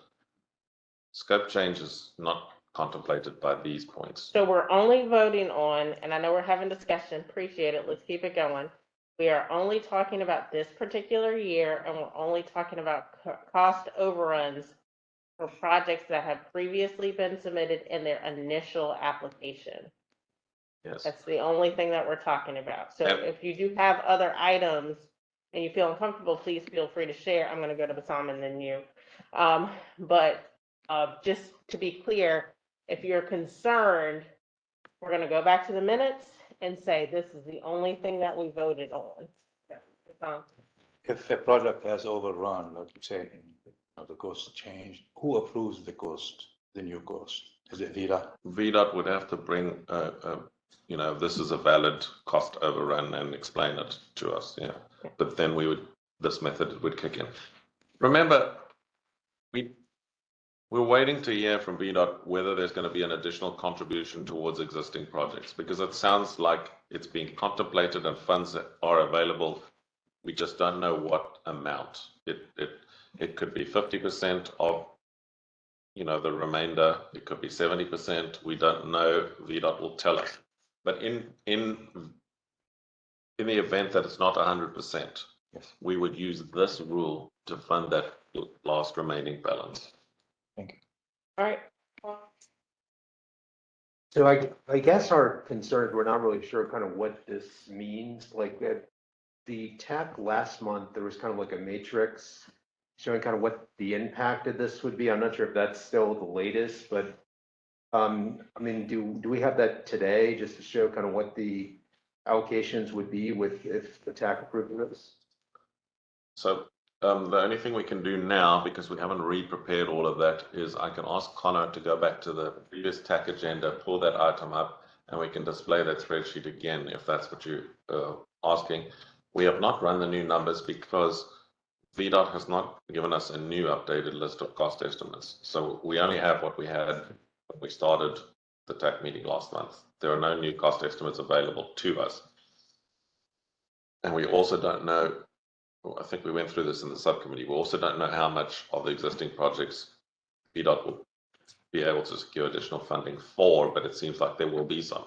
[SPEAKER 1] Scope change is not contemplated by these points.
[SPEAKER 10] So we're only voting on, and I know we're having discussion, appreciate it, let's keep it going. We are only talking about this particular year, and we're only talking about cost overruns for projects that have previously been submitted in their initial application.
[SPEAKER 1] Yes.
[SPEAKER 10] That's the only thing that we're talking about. So
[SPEAKER 1] Yep.
[SPEAKER 10] if you do have other items and you feel uncomfortable, please feel free to share. I'm going to go to Bassam and then you. But just to be clear, if you're concerned, we're going to go back to the minutes and say this is the only thing that we voted on.
[SPEAKER 12] If a project has overrun, like you say, the cost changed, who approves the cost, the new cost? Is it VDOT?
[SPEAKER 1] VDOT would have to bring, this is a valid cost overrun and explain it to us, yeah. But then this method would kick in. Remember, we're waiting to hear from VDOT whether there's going to be an additional contribution towards existing projects, because it sounds like it's being contemplated and funds are available. We just don't know what amount. It could be 50% of the remainder. It could be 70%. We don't know. VDOT will tell us. But in the event that it's not 100%,
[SPEAKER 12] yes,
[SPEAKER 1] we would use this rule to fund that last remaining balance.
[SPEAKER 12] Thank you.
[SPEAKER 10] All right.
[SPEAKER 5] So I guess our concerns, we're not really sure kind of what this means. Like at the TAC last month, there was kind of like a matrix showing kind of what the impact of this would be. I'm not sure if that's still the latest, but do we have that today just to show kind of what the allocations would be if the TAC approved this?
[SPEAKER 1] So the only thing we can do now, because we haven't re-prepared all of that, is I can ask Connor to go back to the previous TAC agenda, pull that item up, and we can display that spreadsheet again if that's what you're asking. We have not run the new numbers because VDOT has not given us a new updated list of cost estimates. So we only have what we had when we started the TAC meeting last month. There are no new cost estimates available to us. And we also don't know, I think we went through this in the subcommittee, we also don't know how much of the existing projects VDOT will be able to secure additional funding for, but it seems like there will be some.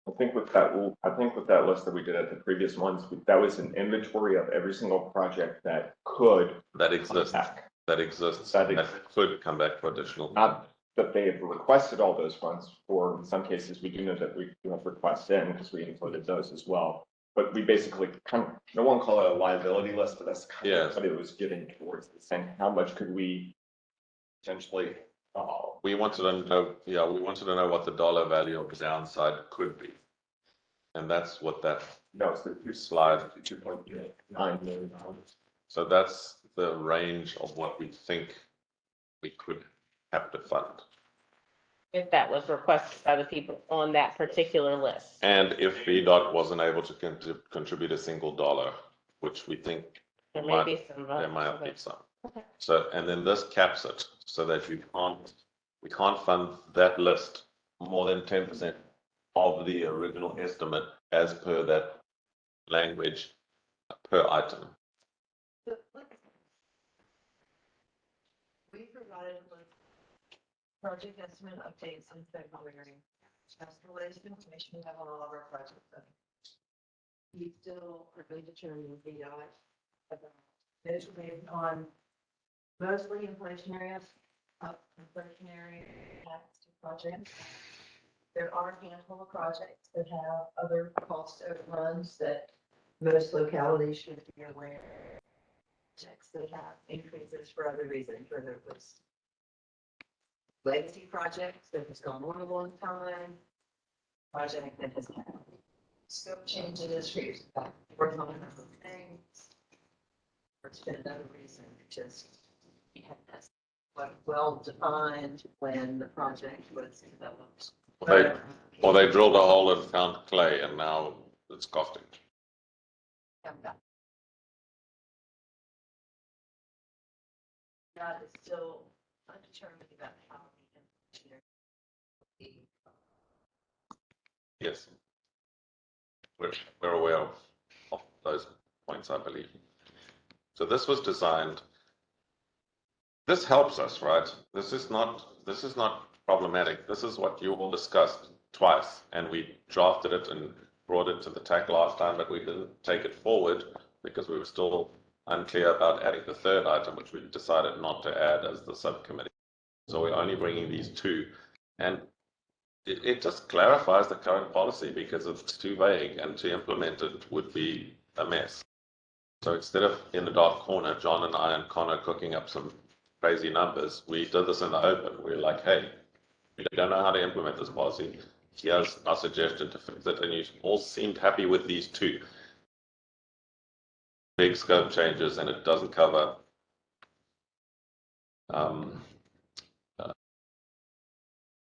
[SPEAKER 11] I think with that list that we did at the previous ones, that was an inventory of every single project that could.
[SPEAKER 1] That exists,
[SPEAKER 11] back.
[SPEAKER 1] that exists,
[SPEAKER 11] That
[SPEAKER 1] that
[SPEAKER 11] exists.
[SPEAKER 1] could come back for additional.
[SPEAKER 11] Not that they have requested all those funds, or in some cases, we do know that we do have requests in, because we included those as well. But we basically kind of, no one call it a liability list, but that's kind of
[SPEAKER 1] Yes.
[SPEAKER 11] what it was getting towards, saying how much could we potentially,
[SPEAKER 1] We wanted to know, we wanted to know what the dollar value of the downside could be. And that's what that,
[SPEAKER 11] no, it's the
[SPEAKER 1] Slide.
[SPEAKER 11] $2.9 million.
[SPEAKER 1] so that's the range of what we think we could have to fund.
[SPEAKER 10] If that was requested by the people on that particular list.
[SPEAKER 1] And if VDOT wasn't able to contribute a single dollar, which we think
[SPEAKER 10] There may be some.
[SPEAKER 1] there might be some.
[SPEAKER 10] Okay.
[SPEAKER 1] So, and then this caps it so that we can't fund that list more than 10% of the original estimate as per that language per item.
[SPEAKER 6] We provided with project estimate updates in February. That's the latest information we have on all of our projects. We still are going to determine with VDOT about those are based on mostly inflationary tax projects. There are a handful of projects that have other cost overruns that most localities should be aware of. Projects that have increases for other reasons, whether it was legacy projects that has gone on a long time, project that has had scope changes, working on other things, or it's been another reason, just we had this well defined when the project was developed.
[SPEAKER 1] Or they drilled a hole and found clay and now it's costing.
[SPEAKER 6] That is still undetermined about how we can.
[SPEAKER 1] Yes. We're aware of those points, I believe. So this was designed. This helps us, right? This is not problematic. This is what you all discussed twice, and we drafted it and brought it to the TAC last time, but we didn't take it forward because we were still unclear about adding the third item, which we decided not to add as the subcommittee. So we're only bringing these two, and it just clarifies the current policy because it's too vague, and to implement it would be a mess. So instead of in the dark corner, John and I and Connor cooking up some crazy numbers, we did this in the open. We were like, hey, we don't know how to implement this policy. Here's our suggestion to fix it, and you all seemed happy with these two big scope changes, and it doesn't cover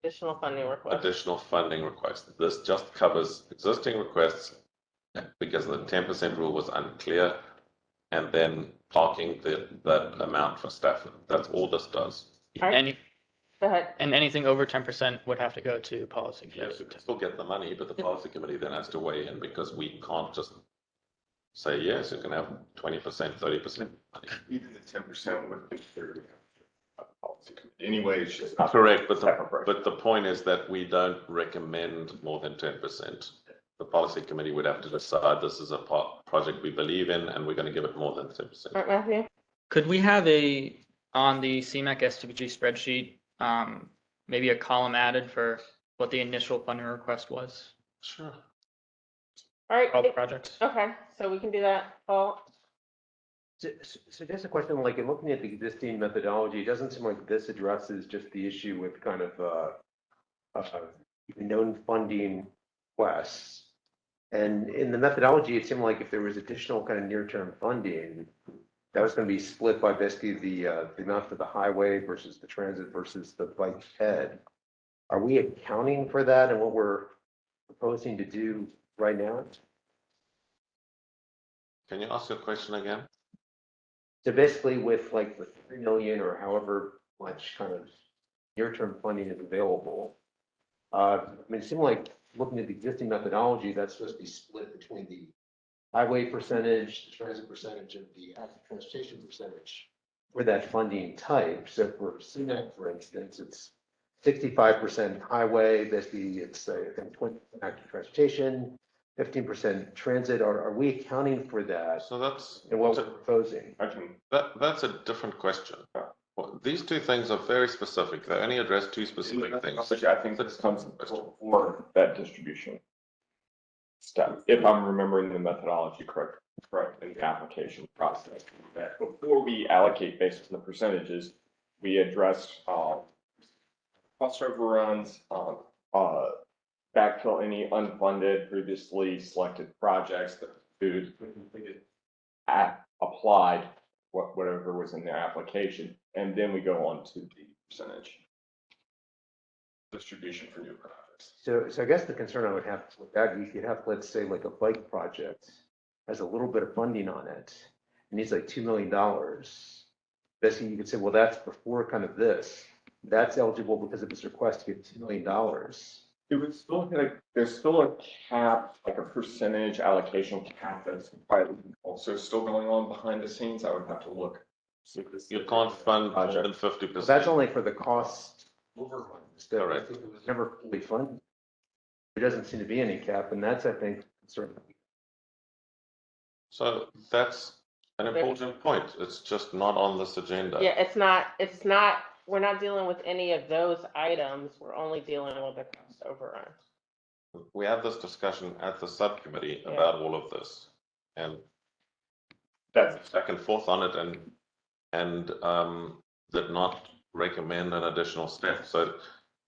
[SPEAKER 10] Additional funding requests.
[SPEAKER 1] This just covers existing requests because the 10% rule was unclear, and then parking that amount for staff. That's all this does.
[SPEAKER 10] All right. Go ahead.
[SPEAKER 8] And anything over 10% would have to go to policy.
[SPEAKER 1] Yes, we can still get the money, but the policy committee then has to weigh in because we can't just say, yes, you can have 20%, 30%.
[SPEAKER 11] Even the 10% would be 30. Anyway, it's just not
[SPEAKER 1] Correct, but the point is that we don't recommend more than 10%. The policy committee would have to decide this is a project we believe in, and we're going to give it more than 10%.
[SPEAKER 10] All right, Matthew.
[SPEAKER 8] Could we have on the CMAQ STBG spreadsheet, maybe a column added for what the initial funding request was?
[SPEAKER 1] Sure.
[SPEAKER 10] All right.
[SPEAKER 8] All the projects.
[SPEAKER 10] Okay, so we can do that, Paul.
[SPEAKER 5] So just a question, like in looking at the existing methodology, it doesn't seem like this addresses just the issue with kind of known funding requests. And in the methodology, it seemed like if there was additional kind of near-term funding, that was going to be split by basically the amount for the highway versus the transit versus the bike head. Are we accounting for that and what we're proposing to do right now?
[SPEAKER 1] Can you ask your question again?
[SPEAKER 5] So basically with like the 3 million or however much kind of near-term funding is available, I mean, it seemed like looking at the existing methodology, that's supposed to be split between the highway percentage, the transit percentage, and the active transportation percentage.
[SPEAKER 13] for that funding type. So for CNEC, for instance, it's 65% highway, basically it's, I think, 20% active transportation, 15% transit. Are we accounting for that
[SPEAKER 1] So that's,
[SPEAKER 13] in what we're proposing?
[SPEAKER 1] that's a different question. Well, these two things are very specific. They only address two specific things.
[SPEAKER 11] I think this comes before that distribution step, if I'm remembering the methodology correct in the application process. That before we allocate based on the percentages, we address cost overruns, backfill any unfunded previously selected projects that food applied whatever was in their application, and then we go on to the percentage distribution for new projects.
[SPEAKER 13] So I guess the concern I would have with that, if you have, let's say, like a bike project, has a little bit of funding on it, it needs like $2 million. Basically, you could say, well, that's before kind of this. That's eligible because of his request to get $2 million.
[SPEAKER 11] It would still like, there's still a cap, like a percentage allocation cap that's quite also still going on behind the scenes. I would have to look.
[SPEAKER 1] You can't fund more than 50%.
[SPEAKER 13] That's only for the cost overruns.
[SPEAKER 1] Correct.
[SPEAKER 13] It was never fully funded. There doesn't seem to be any cap, and that's, I think, concerning.
[SPEAKER 1] So that's an important point. It's just not on this agenda.
[SPEAKER 10] Yeah, it's not, we're not dealing with any of those items. We're only dealing with the cost overrun.
[SPEAKER 1] We had this discussion at the subcommittee
[SPEAKER 10] Yeah.
[SPEAKER 1] about all of this, and that's back and forth on it, and did not recommend an additional step. So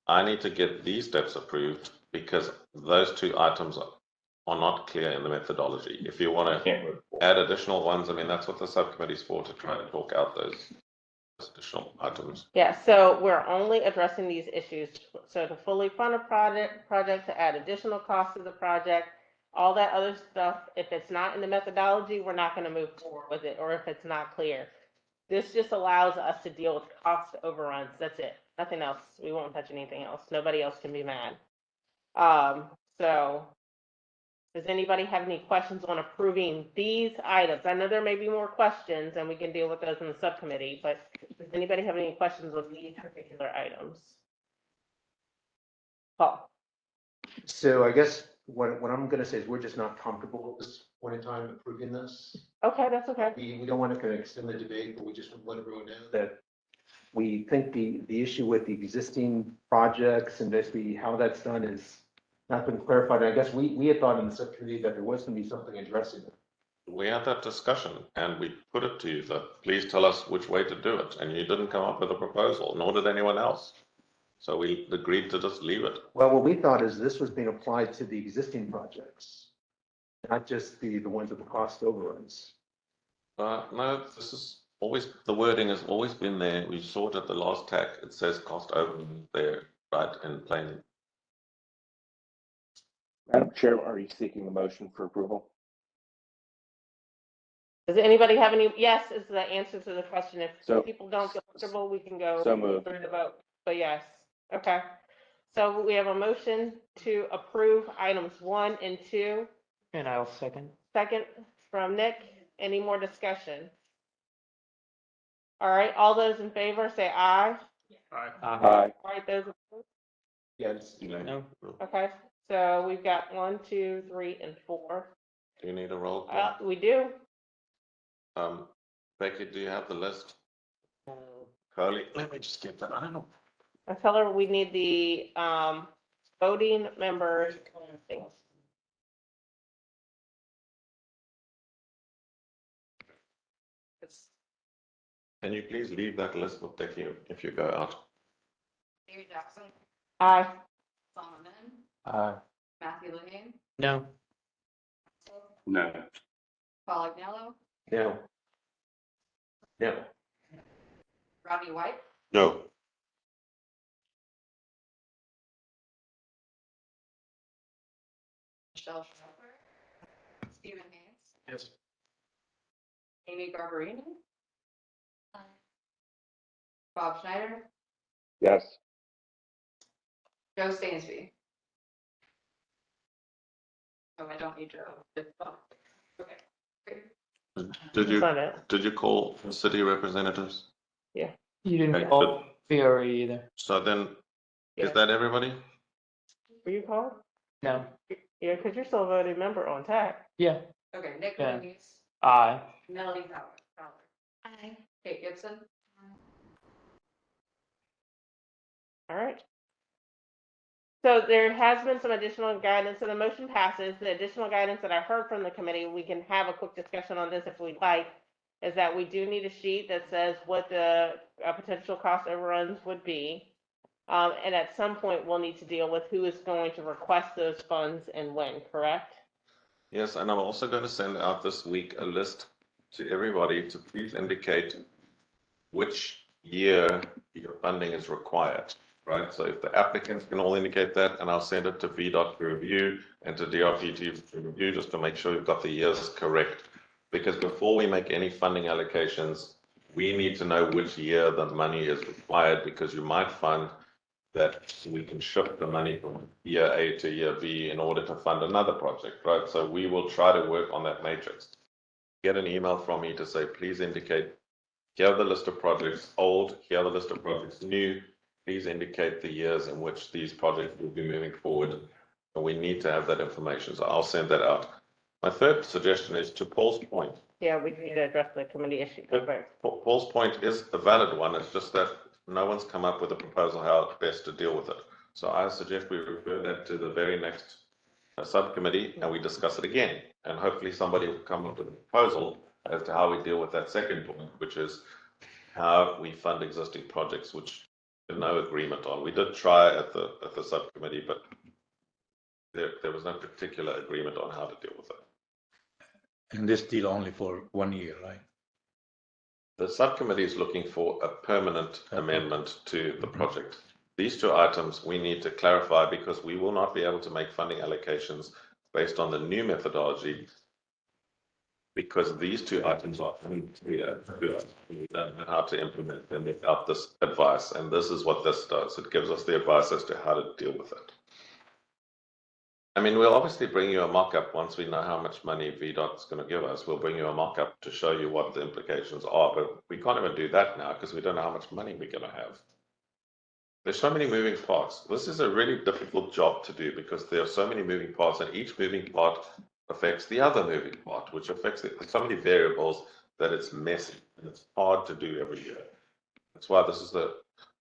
[SPEAKER 1] I need to get these steps approved because those two items are not clear in the methodology. If you want to add additional ones, I mean, that's what the subcommittee is for, to try to talk out those additional items.
[SPEAKER 10] Yeah, so we're only addressing these issues. So to fully fund a project, to add additional costs to the project, all that other stuff, if it's not in the methodology, we're not going to move forward with it, or if it's not clear. This just allows us to deal with cost overruns. That's it. Nothing else. We won't touch anything else. Nobody else can be mad. So does anybody have any questions on approving these items? I know there may be more questions and we can deal with those in the subcommittee, but does anybody have any questions on these particular items? Paul?
[SPEAKER 13] So I guess what I'm gonna say is we're just not comfortable at this point in time approving this.
[SPEAKER 10] Okay, that's okay.
[SPEAKER 13] We don't want to kind of extend the debate, but we just want everyone to know that we think the issue with the existing projects and basically how that's done is not been clarified. I guess we had thought in the subcommittee that there was going to be something addressing it.
[SPEAKER 1] We had that discussion and we put it to you that please tell us which way to do it. And you didn't come up with a proposal, nor did anyone else. So we agreed to just leave it.
[SPEAKER 13] Well, what we thought is this was being applied to the existing projects, not just the ones with the cost overruns.
[SPEAKER 1] No, this is always, the wording has always been there. We saw it at the last TAC. It says cost overrun there, right, in plain.
[SPEAKER 14] Madam Chair, are you seeking a motion for approval?
[SPEAKER 10] Does anybody have any? Yes, is the answer to the question. If
[SPEAKER 14] So-
[SPEAKER 10] people don't feel comfortable, we can go
[SPEAKER 14] So moved.
[SPEAKER 10] through the vote. But yes, okay. So we have a motion to approve items 1 and 2.
[SPEAKER 9] And I'll second.
[SPEAKER 10] Second from Nick. Any more discussion? All right, all those in favor say aye.
[SPEAKER 14] Aye.
[SPEAKER 10] All right, those opposed?
[SPEAKER 13] Yes.
[SPEAKER 9] No.
[SPEAKER 10] Okay, so we've got 1, 2, 3, and 4.
[SPEAKER 1] Do you need a roll call?
[SPEAKER 10] We do.
[SPEAKER 1] Becky, do you have the list? Carly, let me just get that. I don't know.
[SPEAKER 10] I tell her we need the voting members.
[SPEAKER 1] Can you please leave that list with Becky if you go out?
[SPEAKER 4] Amy Jackson,
[SPEAKER 10] Aye.
[SPEAKER 4] Solomon, Matthew Lane,
[SPEAKER 9] No.
[SPEAKER 14] No.
[SPEAKER 4] Paul Agnello,
[SPEAKER 13] No. No.
[SPEAKER 4] Rodney White,
[SPEAKER 1] No.
[SPEAKER 4] Michelle Schreiber, Stephen Haynes,
[SPEAKER 7] Yes.
[SPEAKER 4] Amy Garbarini, Bob Schneider,
[SPEAKER 14] Yes.
[SPEAKER 4] Joe Stansby. Oh, I don't need Joe. Okay.
[SPEAKER 1] Did
[SPEAKER 10] That's not it.
[SPEAKER 1] you call city representatives?
[SPEAKER 8] You didn't
[SPEAKER 1] Okay,
[SPEAKER 8] call VRE either.
[SPEAKER 1] So then,
[SPEAKER 10] Yeah.
[SPEAKER 1] is that everybody?
[SPEAKER 10] Were you called?
[SPEAKER 8] No.
[SPEAKER 10] Yeah, because you're still a voting member on TAC.
[SPEAKER 8] Yeah.
[SPEAKER 6] Okay, Nick
[SPEAKER 8] Yeah.
[SPEAKER 6] Louise,
[SPEAKER 8] Aye.
[SPEAKER 6] Melanie Fowler. Aye. Kate Gibson.
[SPEAKER 10] All right. So there has been some additional guidance, so the motion passes. The additional guidance that I heard from the committee, we can have a quick discussion on this if we'd like, is that we do need a sheet that says what the potential cost overruns would be. And at some point, we'll need to deal with who is going to request those funds and when, correct?
[SPEAKER 1] Yes, and I'm also going to send out this week a list to everybody to please indicate which year your funding is required, right? So if the applicants can all indicate that, and I'll send it to VDOT to review and to DRPT to review, just to make sure you've got the years correct. Because before we make any funding allocations, we need to know which year the money is required, because you might find that we can shift the money from year A to year B in order to fund another project, right? So we will try to work on that matrix. Get an email from me to say, please indicate, here are the list of projects old, here are the list of projects new. Please indicate the years in which these projects will be moving forward. And we need to have that information, so I'll send that out. My third suggestion is to Paul's point.
[SPEAKER 10] Yeah, we need to address the committee issue.
[SPEAKER 1] Paul's point is a valid one. It's just that no one's come up with a proposal how best to deal with it. So I suggest we refer that to the very next subcommittee and we discuss it again. And hopefully somebody will come up with a proposal as to how we deal with that second point, which is how we fund existing projects, which there's no agreement on. We did try at the subcommittee, but there was no particular agreement on how to deal with it.
[SPEAKER 12] And this deal only for 1 year, right?
[SPEAKER 1] The subcommittee is looking for a permanent amendment to the project. These two items we need to clarify, because we will not be able to make funding allocations based on the new methodology, because these two items are unclear to us. We don't know how to implement them without this advice, and this is what this does. It gives us the advice as to how to deal with it. I mean, we'll obviously bring you a mock-up once we know how much money VDOT is going to give us. We'll bring you a mock-up to show you what the implications are, but we can't even do that now because we don't know how much money we're going to have. There's so many moving parts. This is a really difficult job to do because there are so many moving parts, and each moving part affects the other moving part, which affects so many variables that it's messy and it's hard to do every year. That's why this is the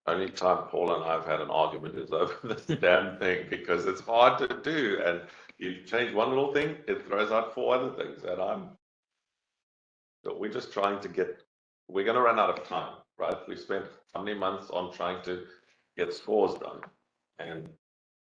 [SPEAKER 1] only time Paul and I have had an argument is over this damn thing, because it's hard to do, and you change one little thing, it throws out 4 other things, and but we're just trying to we're going to run out of time, right? We spent how many months on trying to get scores done, and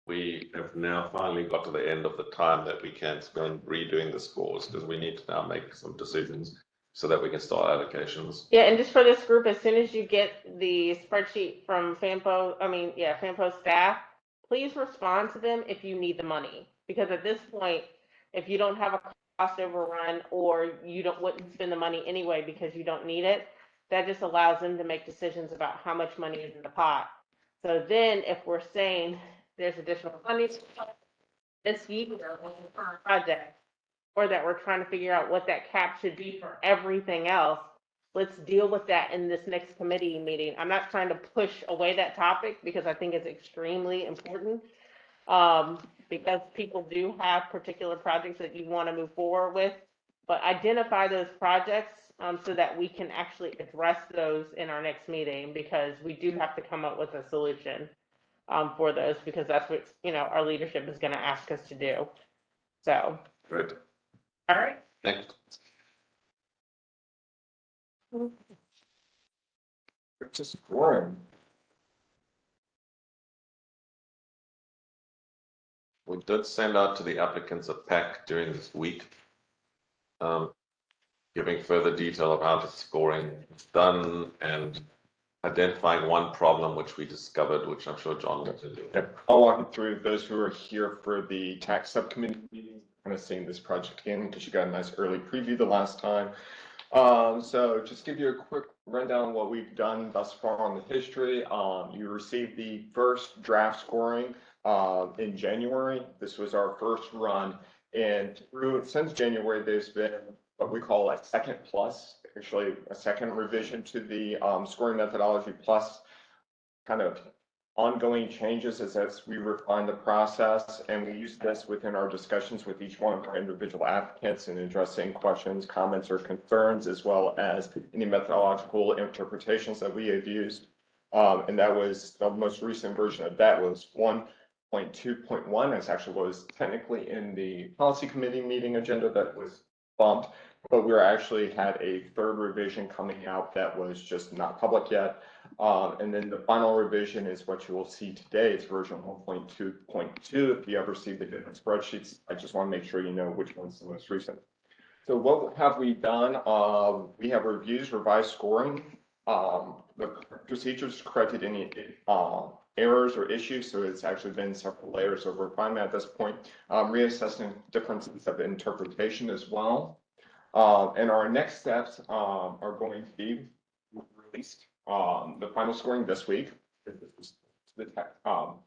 [SPEAKER 1] we have now finally got to the end of the time that we can spend redoing the scores, because we need to now make some decisions so that we can start allocations.
[SPEAKER 10] Yeah, and just for this group, as soon as you get the spreadsheet from FAMPO staff, please respond to them if you need the money. Because at this point, if you don't have a cost overrun, or you wouldn't spend the money anyway because you don't need it, that just allows them to make decisions about how much money is in the pot. So then if we're saying there's additional funding this year on the current project, or that we're trying to figure out what that cap should be for everything else, let's deal with that in this next committee meeting. I'm not trying to push away that topic because I think it's extremely important. Because people do have particular projects that you want to move forward with, but identify those projects so that we can actually address those in our next meeting, because we do have to come up with a solution for those, because that's what our leadership is going to ask us to do. So.
[SPEAKER 1] Great.
[SPEAKER 10] All right.
[SPEAKER 1] Next.
[SPEAKER 11] Just scoring.
[SPEAKER 1] We did send out to the applicants a pack during this week, giving further detail of how the scoring is done and identifying one problem which we discovered, which I'm sure John will do.
[SPEAKER 11] Yep. I'll walk you through those who are here for the TAC subcommittee meeting. Kind of seeing this project again because you got a nice early preview the last time. So just give you a quick rundown of what we've done thus far on the history. You received the first draft scoring in January. This was our first run, and since January there's been what we call a second plus actually a second revision to the scoring methodology plus kind of ongoing changes as we refine the process. And we use this within our discussions with each one of our individual applicants in addressing questions, comments, or concerns, as well as any methodological interpretations that we have used. And that was the most recent version of that was 1.2.1. It actually was technically in the policy committee meeting agenda that was bumped, but we actually had a third revision coming out that was just not public yet. And then the final revision is what you will see today. It's version 1.2.2. If you ever see the different spreadsheets, I just want to make sure you know which one's the most recent. So what have we done? We have reviews, revised scoring, the procedures corrected any errors or issues. So it's actually been several layers of refinement at this point, reassessing differences of interpretation as well. And our next steps are going to be released the final scoring this week. The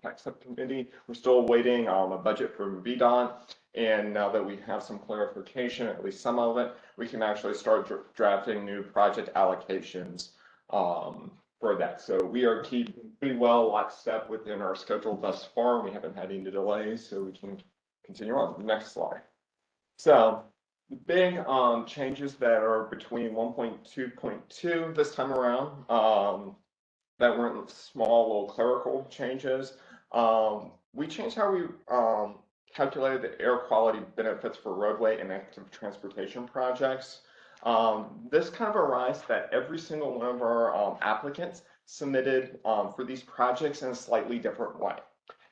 [SPEAKER 11] TAC subcommittee. We're still awaiting a budget from VDOT. And now that we have some clarification, at least some of it, we can actually start drafting new project allocations for that. So we are keeping pretty well lockstep within our schedule thus far. We haven't had any delays, so we can continue on. Next slide. So the big changes that are between 1.2.2 this time around that weren't small little clerical changes. We changed how we calculated the air quality benefits for roadway and active transportation projects. This kind of arises that every single one of our applicants submitted for these projects in a slightly different way.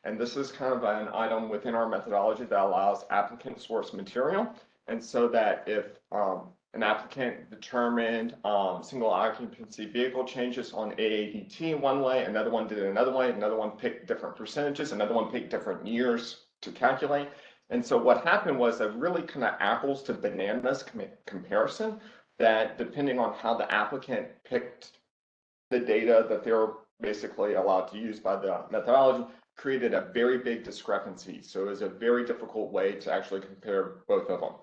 [SPEAKER 11] And this is kind of an item within our methodology that allows applicant source material. And so that if an applicant determined single occupancy vehicle changes on AADT one way, another one did it another way, another one picked different percentages, another one picked different years to calculate. And so what happened was a really kind of apples to bananas comparison that depending on how the applicant picked the data that they were basically allowed to use by the methodology created a very big discrepancy. So it was a very difficult way to actually compare both of them.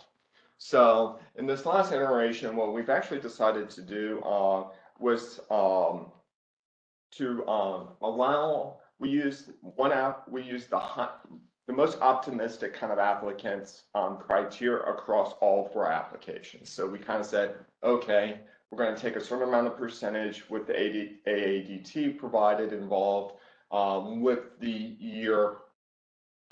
[SPEAKER 11] So in this last iteration, what we've actually decided to do was to allow, we used the most optimistic kind of applicants criteria across all 4 applications. So we kind of said, okay, we're going to take a certain amount of percentage with the AADT provided involved with the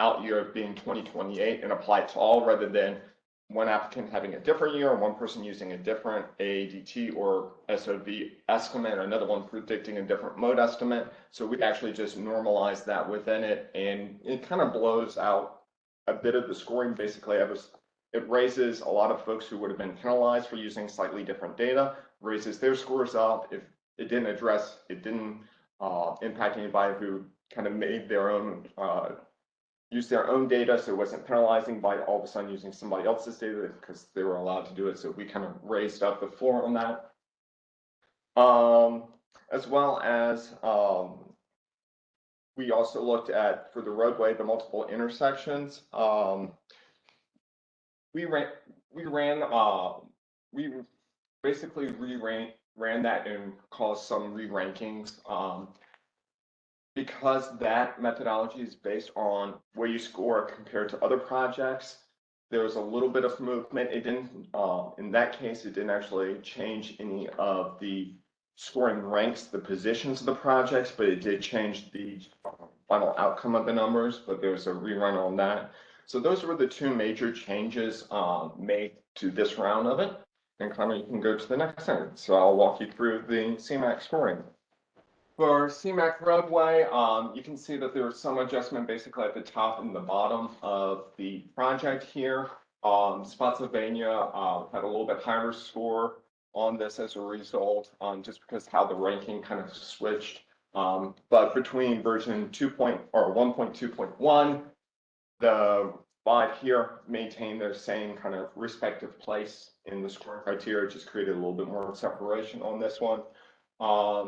[SPEAKER 11] out year being 2028 and apply it to all rather than one applicant having a different year and one person using a different AADT or SOV estimate, another one predicting a different mode estimate. So we actually just normalize that within it, and it kind of blows out a bit of the scoring. Basically, it raises a lot of folks who would have been penalized for using slightly different data, raises their scores up. If it didn't impact anybody who kind of made their own use their own data, so it wasn't penalizing by all of a sudden using somebody else's data because they were allowed to do it. So we kind of raised up the floor on that. As well as we also looked at, for the roadway, the multiple intersections. We basically ran that and caused some re-rankings. Because that methodology is based on where you score compared to other projects, there was a little bit of movement. It didn't, in that case, it didn't actually change any of the scoring ranks, the positions of the projects, but it did change the final outcome of the numbers, but there's a rerun on that. So those were the 2 major changes made to this round of it. And Connor, you can go to the next sentence. So I'll walk you through the CMAQ scoring. For CMAQ roadway, you can see that there was some adjustment basically at the top and the bottom of the project here. Spotsylvania had a little bit higher score on this as a result, just because how the ranking kind of switched. But between version 1.2.1, the 5 here maintained their same kind of respective place in the scoring criteria, just created a little bit more separation on this one.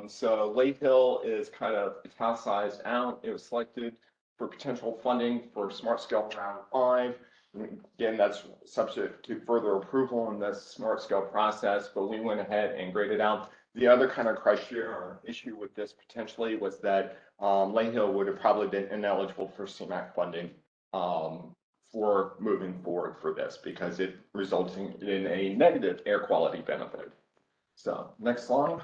[SPEAKER 11] So Lake Hill is kind of italicized out. It was selected for potential funding for Smart Scale Round 5. Again, that's subject to further approval in this smart scale process, but we went ahead and graded out. The other kind of criteria or issue with this potentially was that Lane Hill would have probably been ineligible for CMAQ funding for moving forward for this because it resulting in a negative air quality benefit. So next slide.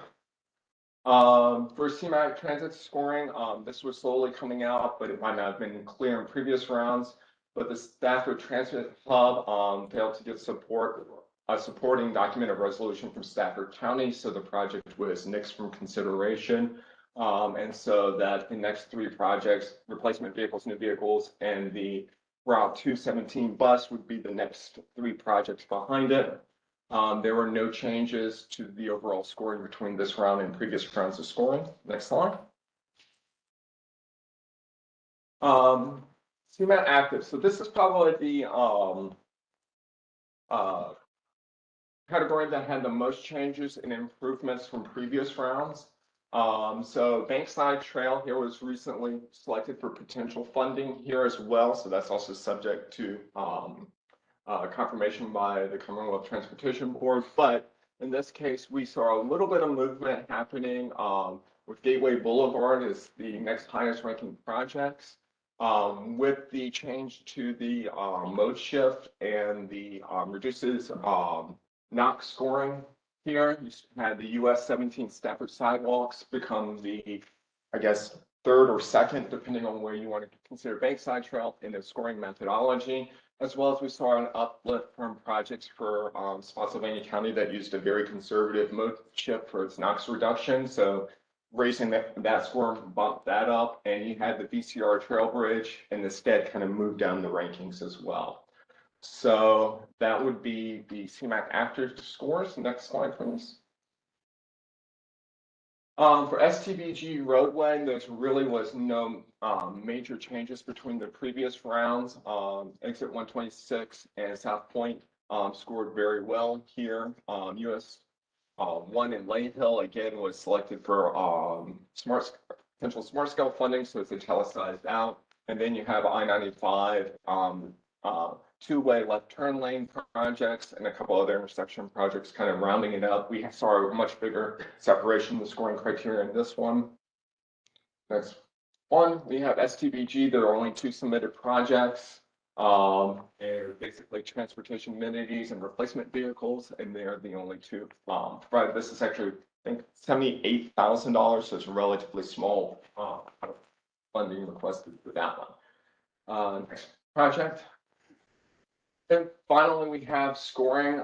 [SPEAKER 11] For CMAQ transit scoring, this was slowly coming out, but it might not have been clear in previous rounds. But the Stafford Transit Hub failed to get support, a supporting document of resolution from Stafford County, so the project was nixed from consideration. And so that the next three projects, replacement vehicles, new vehicles, and the Route 217 bus would be the next three projects behind it. There were no changes to the overall scoring between this round and previous rounds of scoring. Next slide. CMAQ active. So this is probably the category that had the most changes and improvements from previous rounds. So Bankside Trail here was recently selected for potential funding here as well. So that's also subject to confirmation by the Commonwealth Transportation Board. But in this case, we saw a little bit of movement happening with Gateway Boulevard as the next highest ranking projects. With the change to the mode shift and the reduces NOx scoring here, you had the US 17 Stafford sidewalks become the, I guess, third or second, depending on where you want to consider Bankside Trail in the scoring methodology, as well as we saw an uplift from projects for Spotsylvania County that used a very conservative mode shift for its NOx reduction. So raising that score bumped that up, and you had the VCR Trail Bridge and the STED kind of moved down the rankings as well. So that would be the CMAQ active scores. Next slide, please. For STBG roadway, there really was no major changes between the previous rounds. Exit 126 and South Point scored very well here. US 1 in Lane Hill again was selected for potential smart scale funding, so it's italicized out. And then you have I-95 two-way left turn lane projects and a couple other intersection projects kind of rounding it up. We saw a much bigger separation in the scoring criteria in this one. Next one, we have STBG. There are only two submitted projects. They're basically transportation amenities and replacement vehicles, and they're the only two provided. This is actually, I think, $78,000, so it's a relatively small funding requested for that one. Next project. And finally, we have scoring.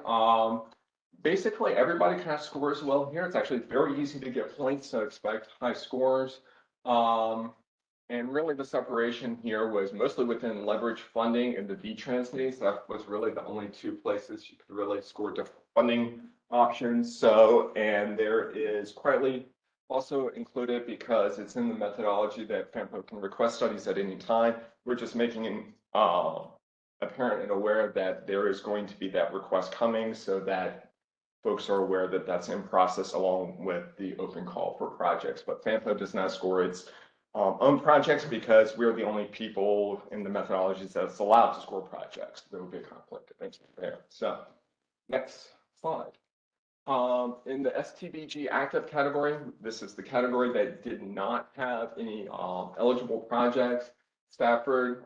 [SPEAKER 11] Basically, everybody kind of scores well here. It's actually very easy to get points, so expect high scores. And really the separation here was mostly within leverage funding and the V-Trans needs. That was really the only two places you could really score different funding options. So, and there is quietly also included because it's in the methodology that FAMPO can request studies at any time. We're just making apparent and aware that there is going to be that request coming so that folks are aware that that's in process along with the open call for projects. But FAMPO does not score its own projects because we're the only people in the methodologies that's allowed to score projects. There will be a conflict of interest there. So next slide. In the STBG active category, this is the category that did not have any eligible projects. Stafford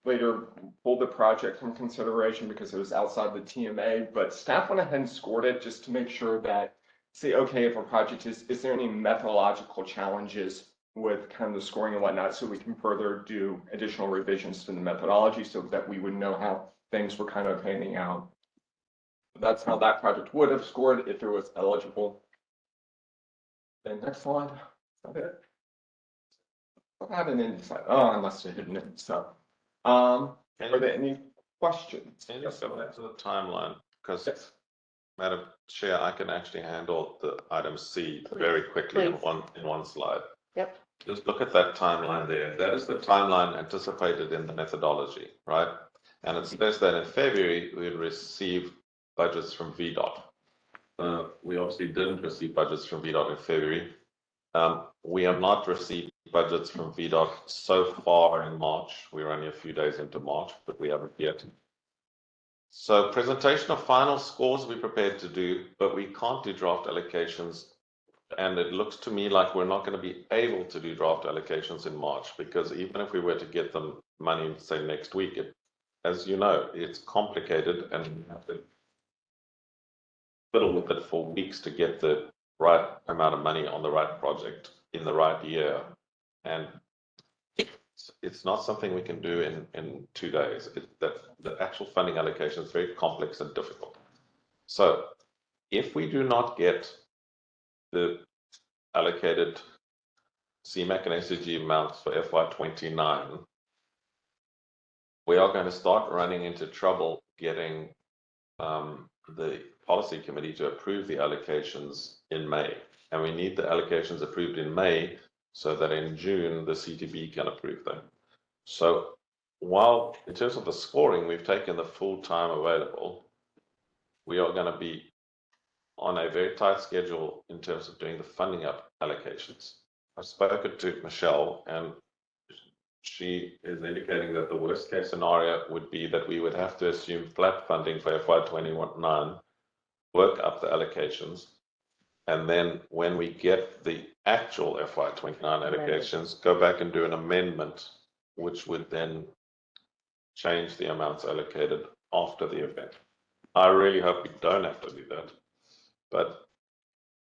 [SPEAKER 11] later pulled the project from consideration because it was outside the TMA, but staff went ahead and scored it just to make sure that, say, okay, if a project is there any methodological challenges with kind of the scoring and whatnot, so we can further do additional revisions to the methodology so that we would know how things were kind of panning out. That's how that project would have scored if it was eligible. Then next slide. Is that it? I haven't inside. Oh, I must have hidden it. So, are there any questions?
[SPEAKER 1] Can you go back to the timeline? Because, yes. Madam Chair, I can actually handle the item C very quickly in one slide.
[SPEAKER 10] Yep.
[SPEAKER 1] Just look at that timeline there. That is the timeline anticipated in the methodology, right? And it says that in February, we received budgets from VDOT. We obviously didn't receive budgets from VDOT in February. We have not received budgets from VDOT so far in March. We're only a few days into March, but we haven't yet. So presentation of final scores we're prepared to do, but we can't do draft allocations. And it looks to me like we're not going to be able to do draft allocations in March, because even if we were to get them money, say next week, as you know, it's complicated and we have to fiddle with it for weeks to get the right amount of money on the right project in the right year. And it's not something we can do in 2 days. The actual funding allocation is very complex and difficult. So if we do not get the allocated CMAC and SCG amounts for FY29, we are going to start running into trouble getting the policy committee to approve the allocations in May. And we need the allocations approved in May so that in June, the CTB can approve them. So while in terms of the scoring, we've taken the full time available, we are going to be on a very tight schedule in terms of doing the funding up allocations. I've spoken to Michelle and she is indicating that the worst case scenario would be that we would have to assume flat funding for FY29, work up the allocations, and then when we get the actual FY29 allocations, go back and do an amendment, which would then change the amounts allocated after the event. I really hope we don't have to do that. But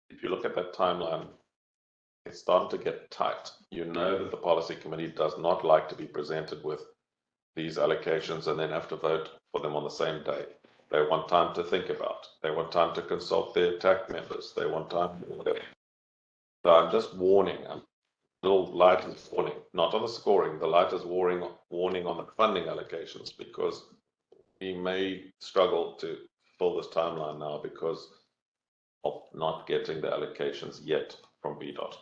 [SPEAKER 1] if you look at that timeline, it's starting to get tight. You know that the policy committee does not like to be presented with these allocations and then have to vote for them on the same day. They want time to think about. They want time to consult their TAC members. They want time to whatever. So I'm just warning. Little light is warning, not on the scoring. The light is warning on the funding allocations, because we may struggle to fill this timeline now because of not getting the allocations yet from VDOT.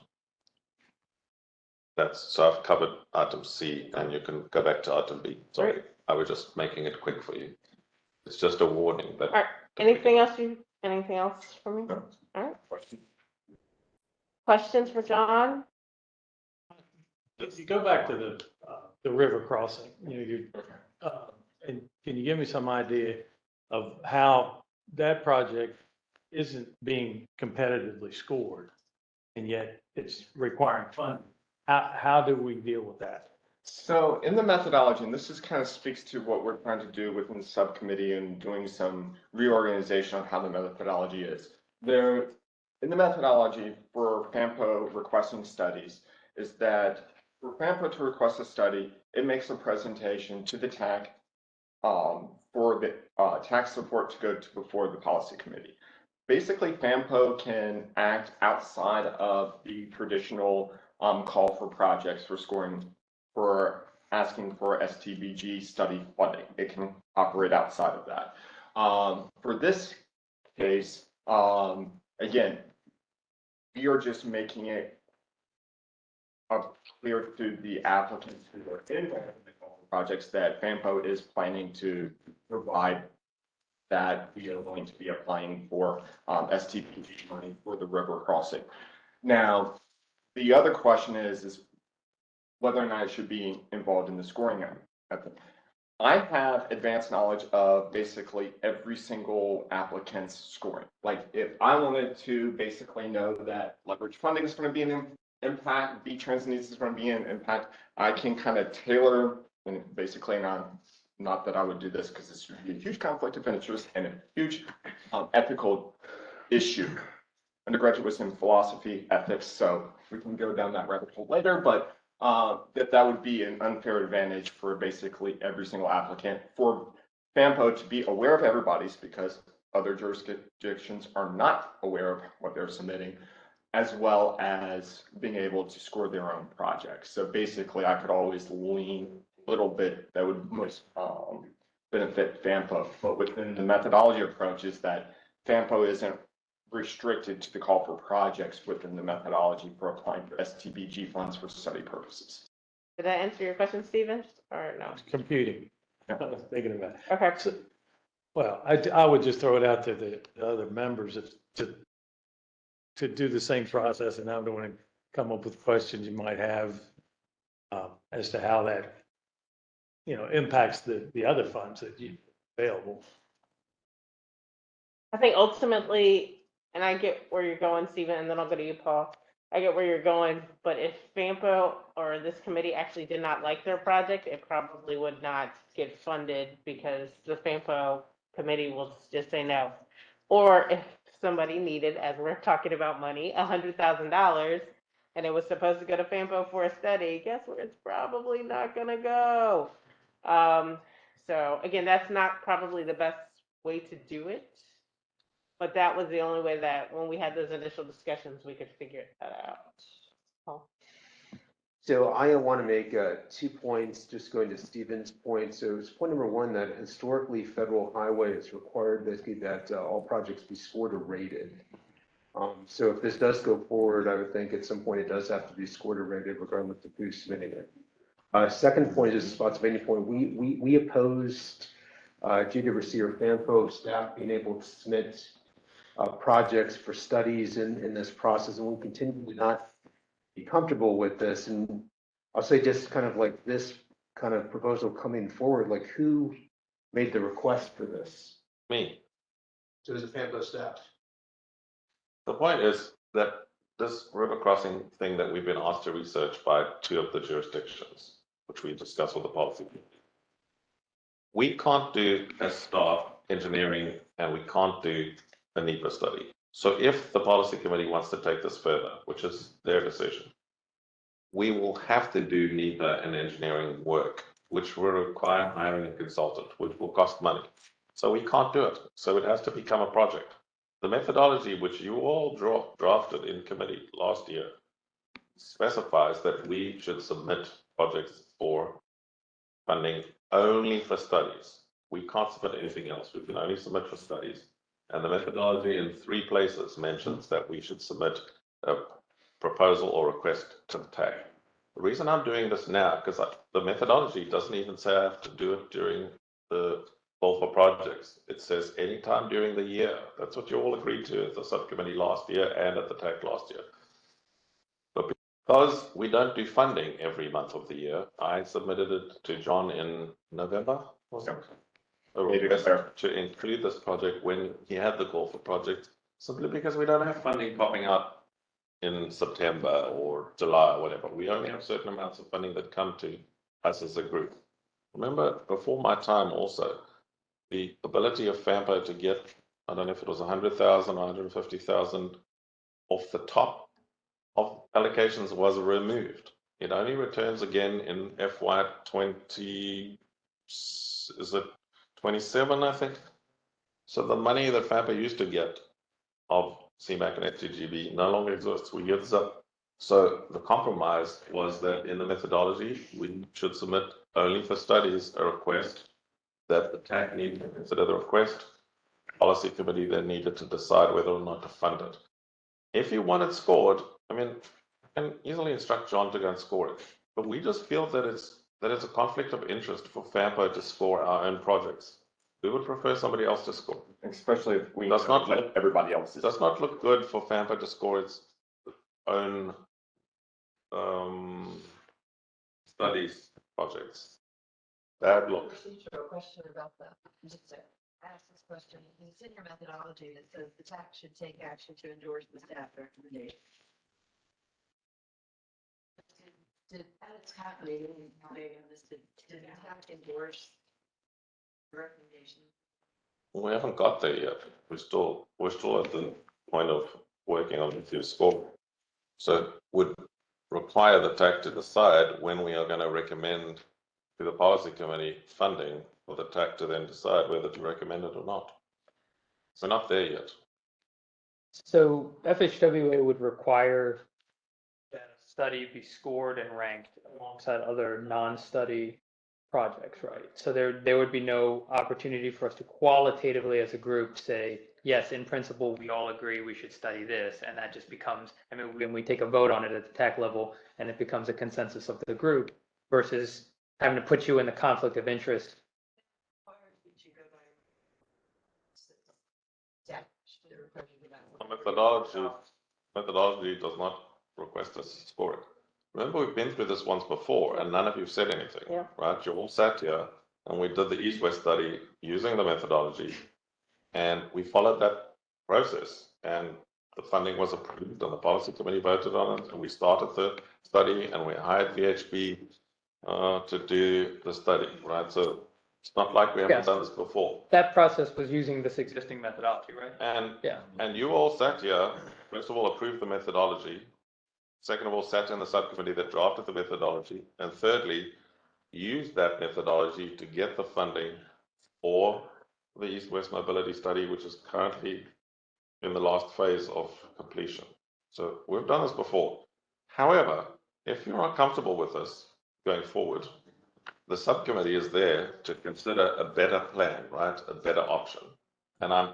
[SPEAKER 1] So I've covered item C, and you can go back to item B. Sorry, I was just making it quick for you. It's just a warning. But
[SPEAKER 10] All right. Anything else for me?
[SPEAKER 2] No.
[SPEAKER 10] All right. Questions for John?
[SPEAKER 7] If you go back to the river crossing, and can you give me some idea of how that project isn't being competitively scored, and yet it's requiring funding? How do we deal with that?
[SPEAKER 11] So in the methodology, and this is kind of speaks to what we're trying to do within the subcommittee and doing some reorganization on how the methodology is. There, in the methodology for FAMPO requesting studies, is that for FAMPO to request a study, it makes a presentation to the TAC for the TAC support to go to before the policy committee. Basically, FAMPO can act outside of the traditional call for projects for scoring, for asking for STBG study funding. It can operate outside of that. For this case, again, we are just making it clear to the applicants who are in the projects that FAMPO is planning to provide that we are going to be applying for STBG money for the river crossing. Now, the other question is whether or not it should be involved in the scoring method. I have advanced knowledge of basically every single applicant's scoring. Like if I wanted to basically know that leverage funding is going to be an impact, B-Trans needs is going to be an impact, I can kind of tailor, and basically not that I would do this because this would be a huge conflict of interest and a huge ethical issue. Undergraduate was in philosophy, ethics, so we can go down that rabbit hole later, but that would be an unfair advantage for basically every single applicant, for FAMPO to be aware of everybody's, because other jurisdictions are not aware of what they're submitting, as well as being able to score their own projects. So basically, I could always lean a little bit that would most benefit FAMPO, but within the methodology approach is that FAMPO isn't restricted to the call for projects within the methodology for applying for STBG funds for study purposes.
[SPEAKER 10] Did that answer your question, Stephen, or no?
[SPEAKER 7] Computing. I was thinking about it.
[SPEAKER 10] Okay.
[SPEAKER 7] So, well, I would just throw it out to the other members to do the same process, and I don't want to come up with questions you might have as to how that impacts the other funds that you available.
[SPEAKER 10] I think ultimately, and I get where you're going, Stephen, and then I'll go to you, Paul. I get where you're going, but if FAMPO or this committee actually did not like their project, it probably would not get funded because the FAMPO committee will just say no. Or if somebody needed, as we're talking about money, $100,000, and it was supposed to go to FAMPO for a study, guess where it's probably not gonna go? So again, that's not probably the best way to do it. But that was the only way that when we had those initial discussions, we could figure that out. Paul?
[SPEAKER 13] So I want to make 2 points, just going to Stephen's point. So it's point number one, that historically federal highway is required basically that all projects be scored or rated. So if this does go forward, I would think at some point it does have to be scored or rated regardless of who's submitting it. Second point is a Spotsylvania point. We opposed GWC or FAMPO staff being able to submit projects for studies in this process, and we continue to not be comfortable with this. And I'll say just kind of like this kind of proposal coming forward, like who made the request for this?
[SPEAKER 1] Me.
[SPEAKER 13] So it was the FAMPO staff.
[SPEAKER 1] The point is that this river crossing thing that we've been asked to research by 2 of the jurisdictions, which we discussed with the policy committee, we can't do as staff engineering and we can't do a NEPA study. So if the policy committee wants to take this further, which is their decision, we will have to do NEPA and engineering work, which will require hiring a consultant, which will cost money. So we can't do it. So it has to become a project. The methodology which you all drafted in committee last year specifies that we should submit projects for funding only for studies. We can't submit anything else. We can only submit for studies. And the methodology in 3 places mentions that we should submit a proposal or request to the TAC. The reason I'm doing this now, because the methodology doesn't even say I have to do it during the call for projects. It says anytime during the year. That's what you all agreed to at the subcommittee last year and at the TAC last year. But because we don't do funding every month of the year, I submitted it to John in November, was it? A request to include this project when he had the call for projects, simply because we don't have funding popping out in September or July or whatever. We only have certain amounts of funding that come to us as a group. Remember, before my time also, the ability of FAMPO to get, I don't know if it was 100,000 or 150,000 off the top of allocations was removed. It only returns again in FY 20, is it 27, I think? So the money that FAMPO used to get of CMAC and FTGB no longer exists. We give this up. So the compromise was that in the methodology, we should submit only for studies a request that the TAC needed to consider the request. Policy committee then needed to decide whether or not to fund it. If you want it scored, I mean, I can easily instruct John to go and score it. But we just feel that it's a conflict of interest for FAMPO to score our own projects. We would prefer somebody else to score.
[SPEAKER 11] Especially if we
[SPEAKER 1] Does not
[SPEAKER 11] let everybody else.
[SPEAKER 1] It does not look good for FAMPO to score its own studies projects. Bad look.
[SPEAKER 6] Procedural question about that. Just to ask this question, it's in your methodology that says the TAC should take action to endorse the staff recommendation. Did as happening on this, did the TAC endorse the recommendation?
[SPEAKER 1] We haven't got there yet. We're still at the point of working on the score. So would require the TAC to decide when we are going to recommend to the policy committee funding for the TAC to then decide whether to recommend it or not. So not there yet.
[SPEAKER 9] So FHWA would require that a study be scored and ranked alongside other non-study projects, right? So there would be no opportunity for us to qualitatively as a group say, yes, in principle, we all agree we should study this. And that just becomes, I mean, when we take a vote on it at the TAC level and it becomes a consensus of the group versus having to put you in the conflict of interest.
[SPEAKER 1] Methodology does not request us to score it. Remember, we've been through this once before and none of you said anything, right? You all sat here and we did the East-West study using the methodology And we followed that process, and the funding was approved, and the policy committee voted on it, and we started the study, and we hired VHB to do the study, right? So it's not like we haven't
[SPEAKER 8] Yes.
[SPEAKER 1] done this before.
[SPEAKER 8] That process was using this existing methodology, right?
[SPEAKER 1] And you all sat here, first of all, approved the methodology. Second of all, sat in the subcommittee that drafted the methodology. And thirdly, used that methodology to get the funding for the East-West Mobility Study, which is currently in the last phase of completion. So we've done this before. However, if you're uncomfortable with this going forward, the subcommittee is there to consider a better plan, right? A better option. And I'm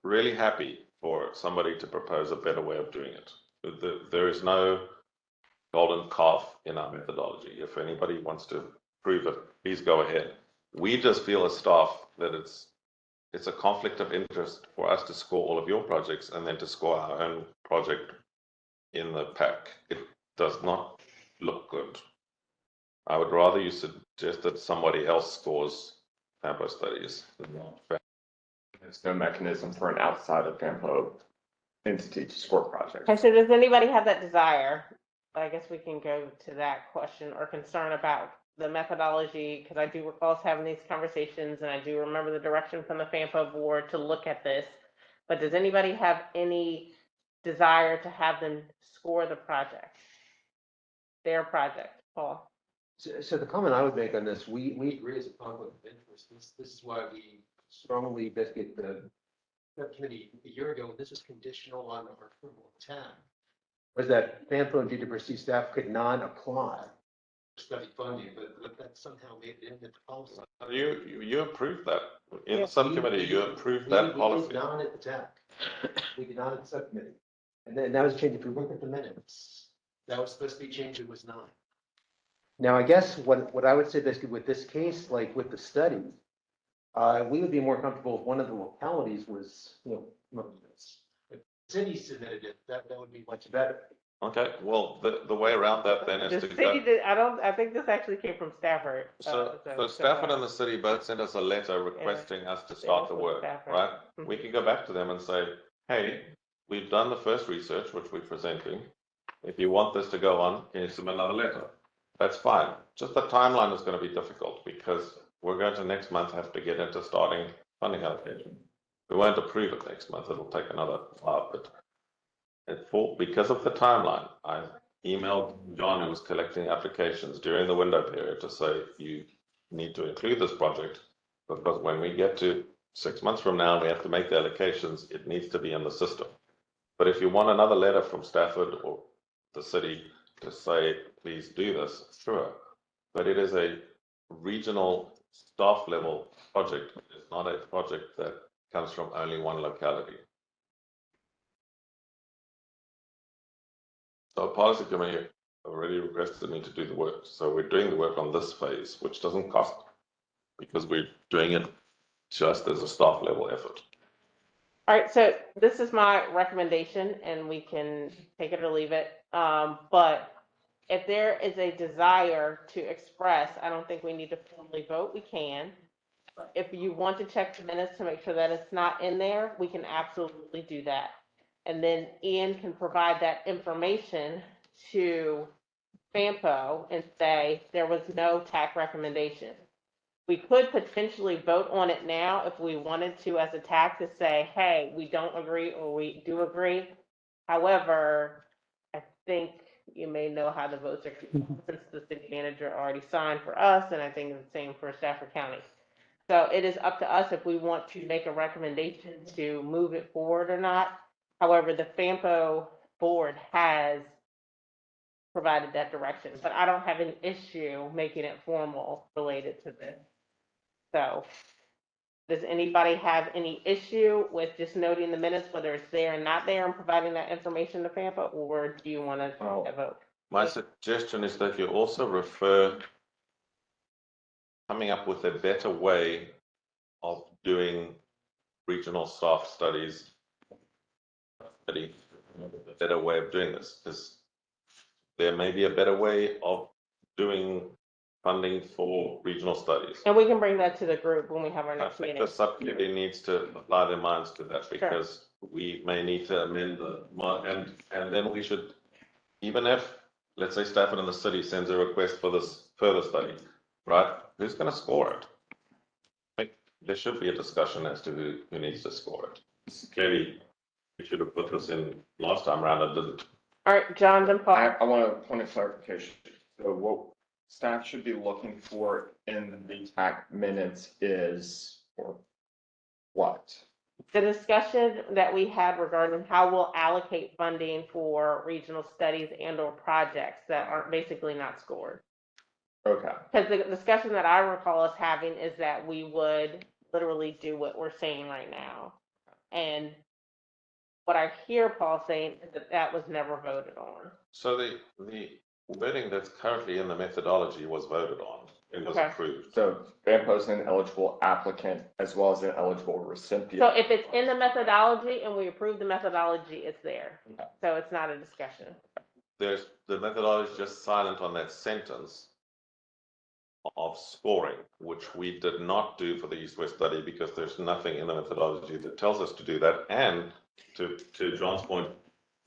[SPEAKER 1] really happy for somebody to propose a better way of doing it. There is no golden calf in our methodology. If anybody wants to prove it, please go ahead. We just feel as staff that it's a conflict of interest for us to score all of your projects and then to score our own project in the pack. It does not look good. I would rather you suggest that somebody else scores FAMPO studies.
[SPEAKER 11] There's no mechanism for an outside of FAMPO entity to score projects.
[SPEAKER 10] Okay, so does anybody have that desire? I guess we can go to that question or concern about the methodology, because I do recall us having these conversations, and I do remember the direction from the FAMPO board to look at this. But does anybody have any desire to have them score the project? Their project, Paul?
[SPEAKER 13] So the comment I would make on this, we agree as a conflict of interest. This is why we strongly basically the subcommittee a year ago, this was conditional on our approval of TAC, was that FAMPO and GWC staff could not apply for study funding, but that somehow made it into the policy.
[SPEAKER 1] You approved that in the subcommittee. You approved that policy.
[SPEAKER 13] We did not at the TAC. We did not at the subcommittee. And then that was changed. If we look at the minutes, that was supposed to be changed. It was not. Now, I guess what I would say basically with this case, like with the study, we would be more comfortable if one of the localities was, if the city submitted it, that would be much better.
[SPEAKER 1] Okay, well, the way around that then is
[SPEAKER 10] The
[SPEAKER 1] to
[SPEAKER 10] city
[SPEAKER 1] go.
[SPEAKER 10] did, I think this actually came from Stafford.
[SPEAKER 1] So Stafford and the city both sent us a letter requesting us to start the work,
[SPEAKER 10] Stafford.
[SPEAKER 1] right? We can go back to them and say, hey, we've done the first research, which we're presenting. If you want this to go on, can you submit another letter? That's fine. Just the timeline is going to be difficult because we're going to next month have to get into starting funding allocation. We won't approve it next month. It'll take another while, but because of the timeline, I emailed John, who was collecting applications during the window period, to say you need to include this project because when we get to 6 months from now, we have to make the allocations. It needs to be in the system. But if you want another letter from Stafford or the city to say, please do this, sure. But it is a regional staff level project. It's not a project that comes from only one locality. So policy committee already requested me to do the work. So we're doing the work on this phase, which doesn't cost because we're doing it just as a staff level effort.
[SPEAKER 10] All right, so this is my recommendation, and we can take it or leave it. But if there is a desire to express, I don't think we need to formally vote. We can. If you want to check the minutes to make sure that it's not in there, we can absolutely do that. And then Ian can provide that information to FAMPO and say there was no TAC recommendation. We could potentially vote on it now if we wanted to as a TAC to say, hey, we don't agree or we do agree. However, I think you may know how the votes are since the city manager already signed for us, and I think it's the same for Stafford County. So it is up to us if we want to make a recommendation to move it forward or not. However, the FAMPO board has provided that direction, but I don't have an issue making it formal related to this. So does anybody have any issue with just noting the minutes, whether it's there and not there, and providing that information to FAMPO, or do you want to vote?
[SPEAKER 1] My suggestion is that you also refer coming up with a better way of doing regional staff studies, a better way of doing this, because there may be a better way of doing funding for regional studies.
[SPEAKER 10] And we can bring that to the group when we have our
[SPEAKER 1] I
[SPEAKER 10] next
[SPEAKER 1] think
[SPEAKER 10] meeting.
[SPEAKER 1] the subcommittee needs to apply their minds to that because we may need to amend and then we should, even if, let's say Stafford and the city sends a request for this further study, right? Who's gonna score it? I think there should be a discussion as to who needs to score it. Clearly, we should have put this in last time around and didn't.
[SPEAKER 10] All right, John, then Paul.
[SPEAKER 11] I want a point of clarification. So what staff should be looking for in the TAC minutes is, or what?
[SPEAKER 10] The discussion that we had regarding how we'll allocate funding for regional studies and or projects that are basically not scored.
[SPEAKER 11] Okay.
[SPEAKER 10] Because the discussion that I recall us having is that we would literally do what we're saying right now. And what I hear Paul saying is that that was never voted on.
[SPEAKER 1] So the wording that's currently in the methodology was voted on. It was
[SPEAKER 10] Okay.
[SPEAKER 1] approved.
[SPEAKER 11] So Vanpo is an eligible applicant as well as an eligible recipient.
[SPEAKER 10] So if it's in the methodology and we approve the methodology, it's there. So it's not a discussion.
[SPEAKER 1] The methodology is just silent on that sentence of scoring, which we did not do for the East-West study because there's nothing in the methodology that tells us to do that. And to John's point,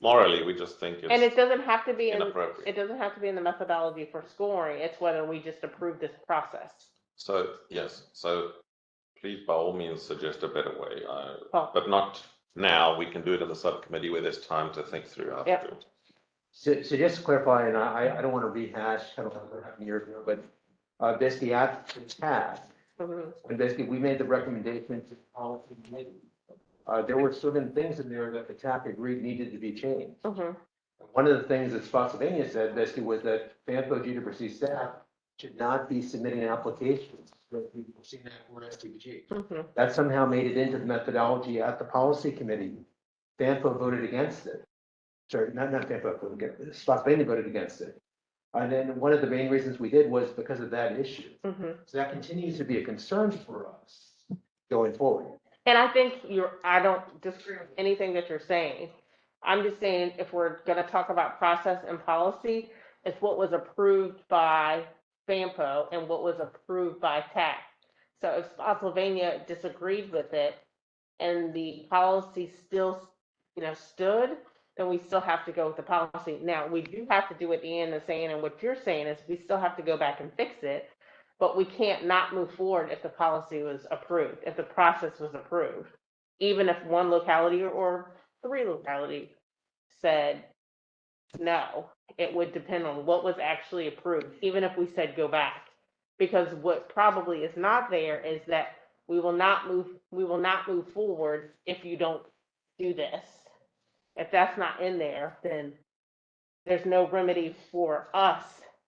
[SPEAKER 1] morally, we just think
[SPEAKER 10] And it
[SPEAKER 1] it's
[SPEAKER 10] doesn't have to be in,
[SPEAKER 1] inappropriate.
[SPEAKER 10] it doesn't have to be in the methodology for scoring. It's whether we just approve this process.
[SPEAKER 1] So, yes, so please by all means suggest a better way,
[SPEAKER 10] Paul.
[SPEAKER 1] but not now. We can do it in the subcommittee where there's time to think through how to
[SPEAKER 10] Yep.
[SPEAKER 1] do it.
[SPEAKER 13] So just to clarify, and I don't want to rehash kind of what happened years ago, but basically at the TAC,
[SPEAKER 10] Mhm.
[SPEAKER 13] and basically we made the recommendation to the policy committee. There were certain things in there that the TAC agreed needed to be changed.
[SPEAKER 10] Mhm.
[SPEAKER 13] One of the things that Spotsylvania said basically was that Vanpo GWC staff should not be submitting applications for people seeing that or STBG.
[SPEAKER 10] Mhm.
[SPEAKER 13] That somehow made it into the methodology at the policy committee. Vanpo voted against it. Sorry, not Vanpo, Spotsylvania voted against it. And then one of the main reasons we did was because of that issue.
[SPEAKER 10] Mhm.
[SPEAKER 13] So that continues to be a concern for us going forward.
[SPEAKER 10] And I think I don't disagree with anything that you're saying. I'm just saying if we're gonna talk about process and policy, it's what was approved by FAMPO and what was approved by TAC. So if Spotsylvania disagreed with it and the policy still, stood, then we still have to go with the policy. Now, we do have to do what Ian is saying and what you're saying is we still have to go back and fix it. But we can't not move forward if the policy was approved, if the process was approved. Even if one locality or 3 localities said no, it would depend on what was actually approved, even if we said go back. Because what probably is not there is that we will not move forward if you don't do this. If that's not in there, then there's no remedy for us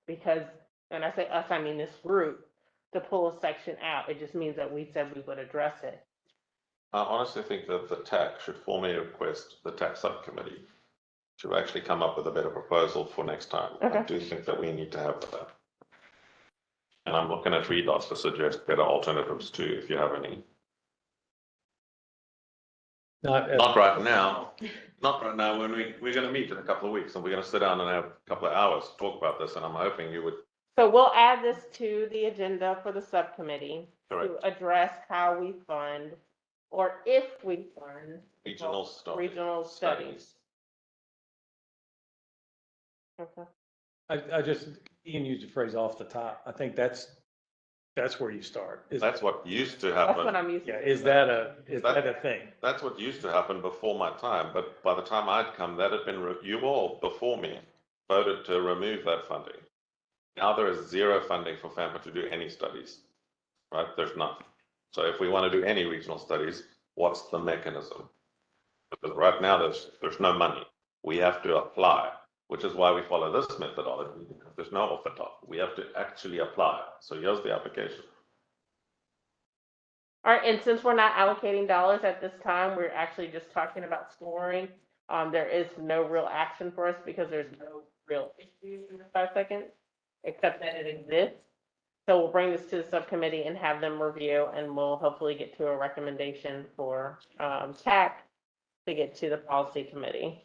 [SPEAKER 10] because, and I say us, I mean this group, to pull a section out. It just means that we said we would address it.
[SPEAKER 1] I honestly think that the TAC should formally request the TAC subcommittee to actually come up with a better proposal for next time.
[SPEAKER 10] Okay.
[SPEAKER 1] I do think that we need to have that. And I'm looking at readouts to suggest better alternatives too, if you have any. Not right now. Not right now, when we're going to meet in a couple of weeks and we're going to sit down and have a couple of hours to talk about this. And I'm hoping you would.
[SPEAKER 10] So we'll add this to the agenda for the subcommittee
[SPEAKER 1] Correct.
[SPEAKER 10] to address how we fund or if we fund
[SPEAKER 1] Regional
[SPEAKER 10] studies. Okay.
[SPEAKER 7] I just, Ian used the phrase off the top. I think that's where you start.
[SPEAKER 1] That's what used to
[SPEAKER 10] That's
[SPEAKER 1] happen.
[SPEAKER 10] what I'm used
[SPEAKER 7] Yeah,
[SPEAKER 10] to.
[SPEAKER 7] is that a thing?
[SPEAKER 1] That's what used to happen before my time, but by the time I'd come, that had been, you all before me voted to remove that funding. Now there is zero funding for FAMPA to do any studies, right? There's none. So if we want to do any regional studies, what's the mechanism? Because right now there's no money. We have to apply, which is why we follow this methodology, because there's no off the top. We have to actually apply. So here's the application.
[SPEAKER 10] All right, and since we're not allocating dollars at this time, we're actually just talking about scoring. There is no real action for us because there's no real issue in the 5 seconds, except that it exists. So we'll bring this to the subcommittee and have them review, and we'll hopefully get to a recommendation for TAC to get to the policy committee.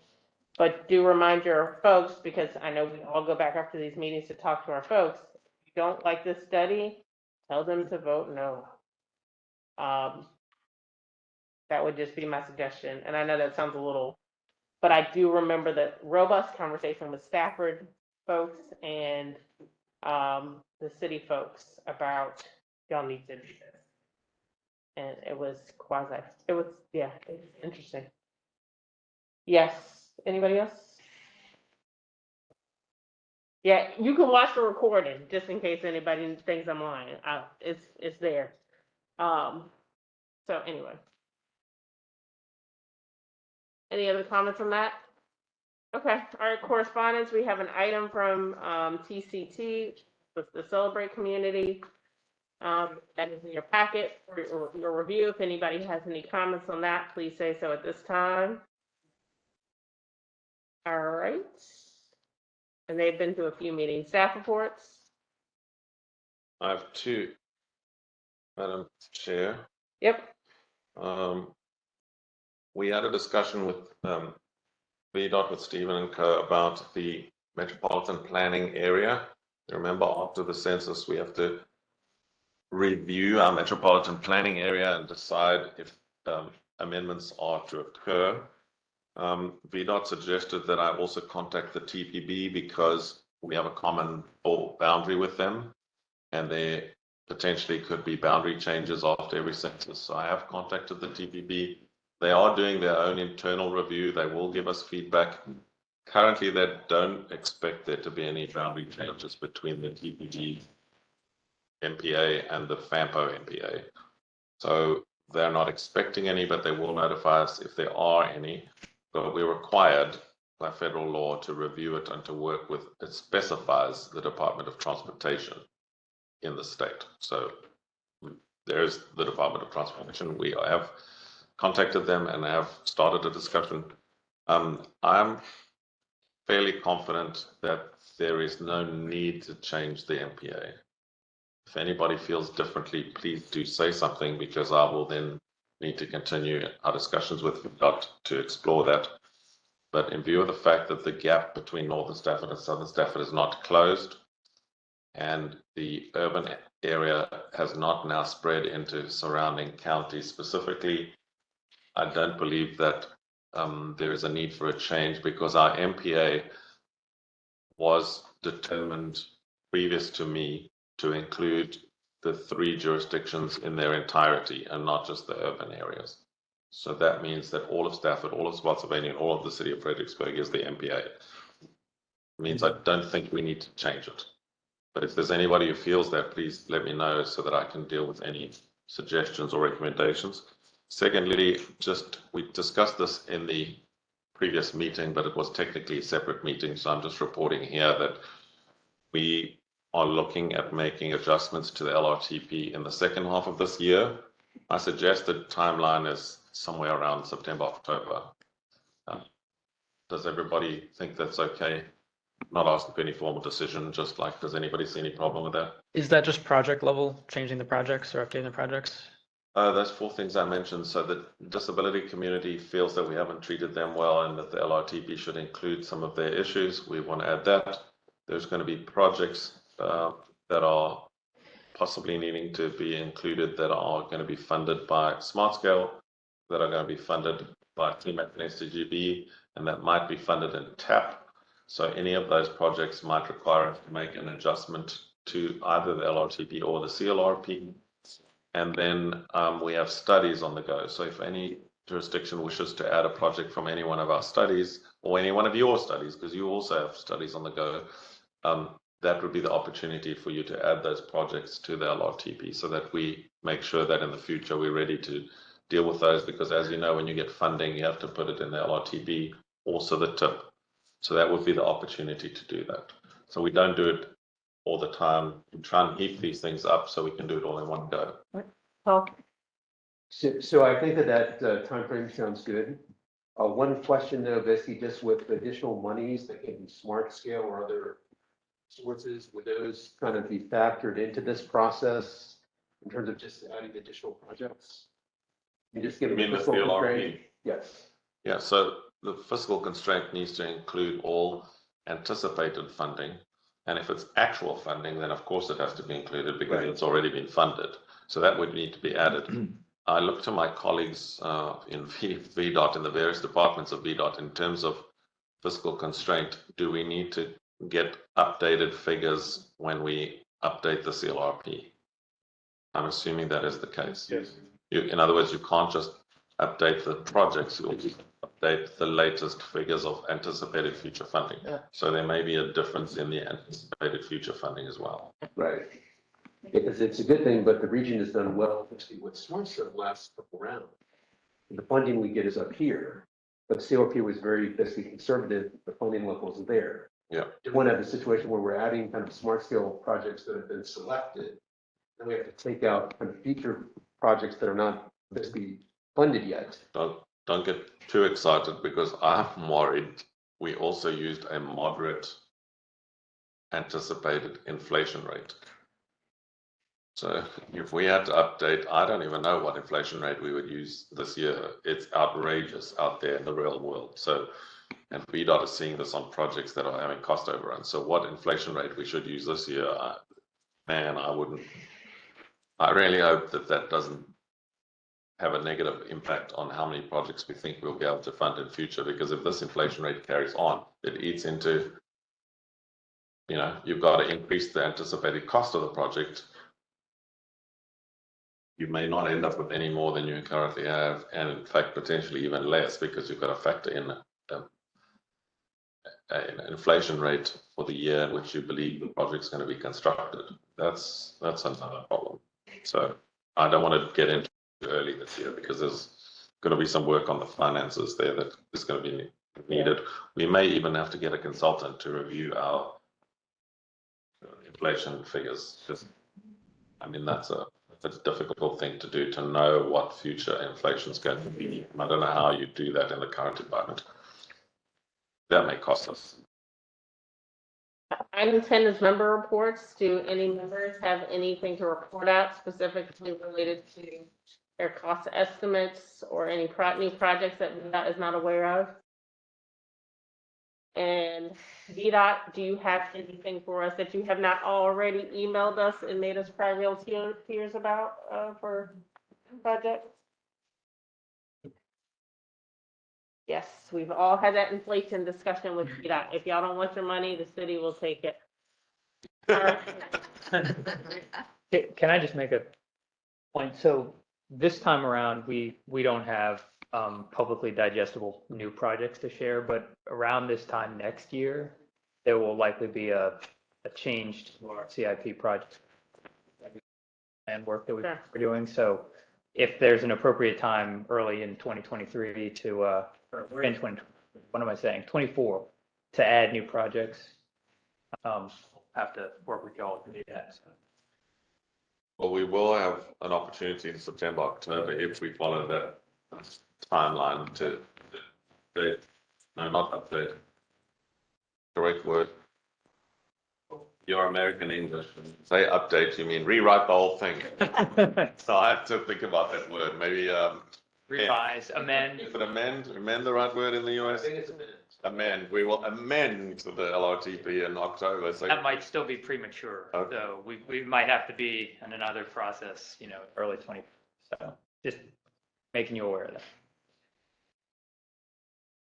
[SPEAKER 10] But do remind your folks, because I know we all go back after these meetings to talk to our folks, if you don't like this study, tell them to vote no. That would just be my suggestion, and I know that sounds a little, but I do remember that robust conversation with Stafford folks and the city folks about y'all need to do this. And it was it was interesting. Yes, anybody else? Yeah, you can watch the recording, just in case anybody thinks I'm lying. It's there. So anyway. Any other comments on that? Okay, all right, correspondence, we have an item from TCT, with the Celebrate community. That is in your packet for your review. If anybody has any comments on that, please say so at this time. All right. And they've been to a few meetings. Staff reports?
[SPEAKER 1] I have two, Madam Chair.
[SPEAKER 10] Yep.
[SPEAKER 1] We had a discussion with VDOT, with Stephen and Co. about the metropolitan planning area. You remember, after the census, we have to review our metropolitan planning area and decide if amendments are to occur. VDOT suggested that I also contact the TPB because we have a common boundary with them, and there potentially could be boundary changes after every census. So I have contacted the TPB. They are doing their own internal review. They will give us feedback. Currently, they don't expect there to be any boundary changes between the TPB MPA and the FAMPO MPA. So they're not expecting any, but they will notify us if there are any. But we're required by federal law to review it and to work with, it specifies the Department of Transportation in the state. So there's the Department of Transportation. We have contacted them and have started a discussion. I'm fairly confident that there is no need to change the MPA. If anybody feels differently, please do say something, because I will then need to continue our discussions with VDOT to explore that. But in view of the fact that the gap between Northern Stafford and Southern Stafford is not closed, and the urban area has not now spread into surrounding counties specifically, I don't believe that there is a need for a change, because our MPA was determined previous to me to include the 3 jurisdictions in their entirety and not just the urban areas. So that means that all of Stafford, all of Spotsylvania, and all of the city of Fredericksburg is the MPA. It means I don't think we need to change it. But if there's anybody who feels that, please let me know so that I can deal with any suggestions or recommendations. Secondly, we discussed this in the previous meeting, but it was technically a separate meeting. So I'm just reporting here that we are looking at making adjustments to the LRTP in the second half of this year. My suggested timeline is somewhere around September, October. Does everybody think that's okay? Not asking for any formal decision, just like, does anybody see any problem with that?
[SPEAKER 8] Is that just project level, changing the projects or updating the projects?
[SPEAKER 1] Those 4 things I mentioned. So the disability community feels that we haven't treated them well, and that the LRTP should include some of their issues. We want to add that. There's going to be projects that are possibly needing to be included that are going to be funded by SmartScale, that are going to be funded by CMAP and STGB, and that might be funded in TAP. So any of those projects might require us to make an adjustment to either the LRTP or the CLRP. And then we have studies on the go. So if any jurisdiction wishes to add a project from any one of our studies, or any one of your studies, because you also have studies on the go, that would be the opportunity for you to add those projects to the LRTP, so that we make sure that in the future we're ready to deal with those. Because as you know, when you get funding, you have to put it in the LRTP, also the TIP. So that would be the opportunity to do that. So we don't do it all the time. We try and heap these things up so we can do it all in one go.
[SPEAKER 13] So I think that timeframe sounds good. One question though, basically, just with additional monies that can be SmartScale or other sources, would those kind of be factored into this process in terms of just adding additional projects? You just give them
[SPEAKER 1] the
[SPEAKER 13] fiscal constraint?
[SPEAKER 1] CLRP?
[SPEAKER 13] Yes.
[SPEAKER 1] Yeah, so the fiscal constraint needs to include all anticipated funding, And if it's actual funding, then of course it has to be included because
[SPEAKER 13] Right.
[SPEAKER 1] it's already been funded. So that would need to be added. I look to my colleagues in VDOT, in the various departments of VDOT, in terms of fiscal constraint. Do we need to get updated figures when we update the CLRP? I'm assuming that is the case.
[SPEAKER 13] Yes.
[SPEAKER 1] In other words, you can't just update the projects, you'll update the latest figures of anticipated future funding.
[SPEAKER 10] Yeah.
[SPEAKER 1] So there may be a difference in the anticipated future funding as well.
[SPEAKER 13] Right. Because it's a good thing, but the region has done well, especially with Smart Start last couple rounds. The funding we get is up here, but CLP was very fiscally conservative, the funding level is there.
[SPEAKER 1] Yeah.
[SPEAKER 13] You want to have a situation where we're adding kind of smart scale projects that have been selected. And we have to take out kind of future projects that are not fiscally funded yet.
[SPEAKER 1] Don't get too excited because I'm worried we also used a moderate anticipated inflation rate. So if we had to update, I don't even know what inflation rate we would use this year. It's outrageous out there in the real world. So, and VDOT is seeing this on projects that are having cost overruns. So what inflation rate we should use this year, I really hope that that doesn't have a negative impact on how many projects we think we'll be able to fund in future, because if this inflation rate carries on, it eats into, you've got to increase the anticipated cost of the project. You may not end up with any more than you currently have, and in fact, potentially even less, because you've got to factor in an inflation rate for the year in which you believe the project's going to be constructed. That's another problem. So I don't want to get into it early this year because there's going to be some work on the finances there that is going to be needed. We may even have to get a consultant to review our inflation figures. That's a difficult thing to do, to know what future inflation is going to be. I don't know how you do that in the current environment. That may cost us.
[SPEAKER 10] Item 10 is member reports. Do any members have anything to report out specifically related to their cost estimates or any new projects that VDOT is not aware of? And VDOT, do you have anything for us that you have not already emailed us and made us cry real tears about for projects? Yes, we've all had that inflation discussion with VDOT. If y'all don't want your money, the city will take it. All right.
[SPEAKER 9] Can I just make a point? So this time around, we don't have publicly digestible new projects to share, but around this time next year, there will likely be a change to our CIP project and work that we're doing. So if there's an appropriate time early in 2023 to, or we're in 24, to add new projects, have to work with y'all to do that. So.
[SPEAKER 1] Well, we will have an opportunity in September, October, if we follow that timeline to update. No, not update. Correct word. Your American English. Say update, you mean rewrite the whole thing. So I have to think about that word. Maybe
[SPEAKER 9] Revise, amend.
[SPEAKER 1] Is it amend the right word in the US?
[SPEAKER 13] I think it's a minute.
[SPEAKER 1] Amend. We will amend the LRTP in October. So
[SPEAKER 9] That might still be premature.
[SPEAKER 1] Okay.
[SPEAKER 9] So we might have to be in another process, early 20. So just making you aware of that.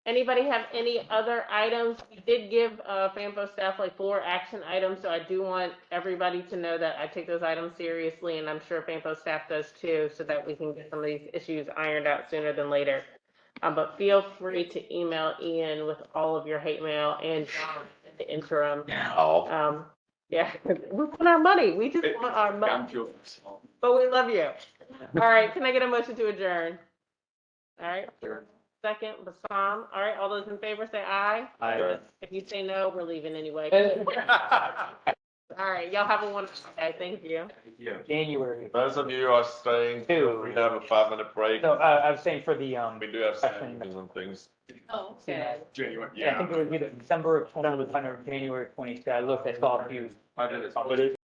[SPEAKER 10] Anybody have any other items? We did give FAMPO staff like 4 action items, so I do want everybody to know that I take those items seriously, and I'm sure FAMPO staff does too, so that we can get some of these issues ironed out sooner than later. But feel free to email Ian with all of your hate mail and John in the interim.
[SPEAKER 1] Oh.
[SPEAKER 10] Yeah, we want our money. We just want our money. But we love you. All right, can I get a motion to adjourn? All right. Second, Bassam. All right, all those in favor say aye.
[SPEAKER 9] Aye.
[SPEAKER 10] If you say no, we're leaving anyway. All right, y'all have a wonderful day. Thank you.
[SPEAKER 9] January.
[SPEAKER 1] Those of you who are staying, we have a 5-minute break.
[SPEAKER 9] No, I was saying for the,
[SPEAKER 1] We do have sanctions and things.
[SPEAKER 10] Oh,
[SPEAKER 9] okay.
[SPEAKER 11] January,
[SPEAKER 9] I think it was either December of 2020 or January 20. I looked, I saw a few.
[SPEAKER 11] I did it.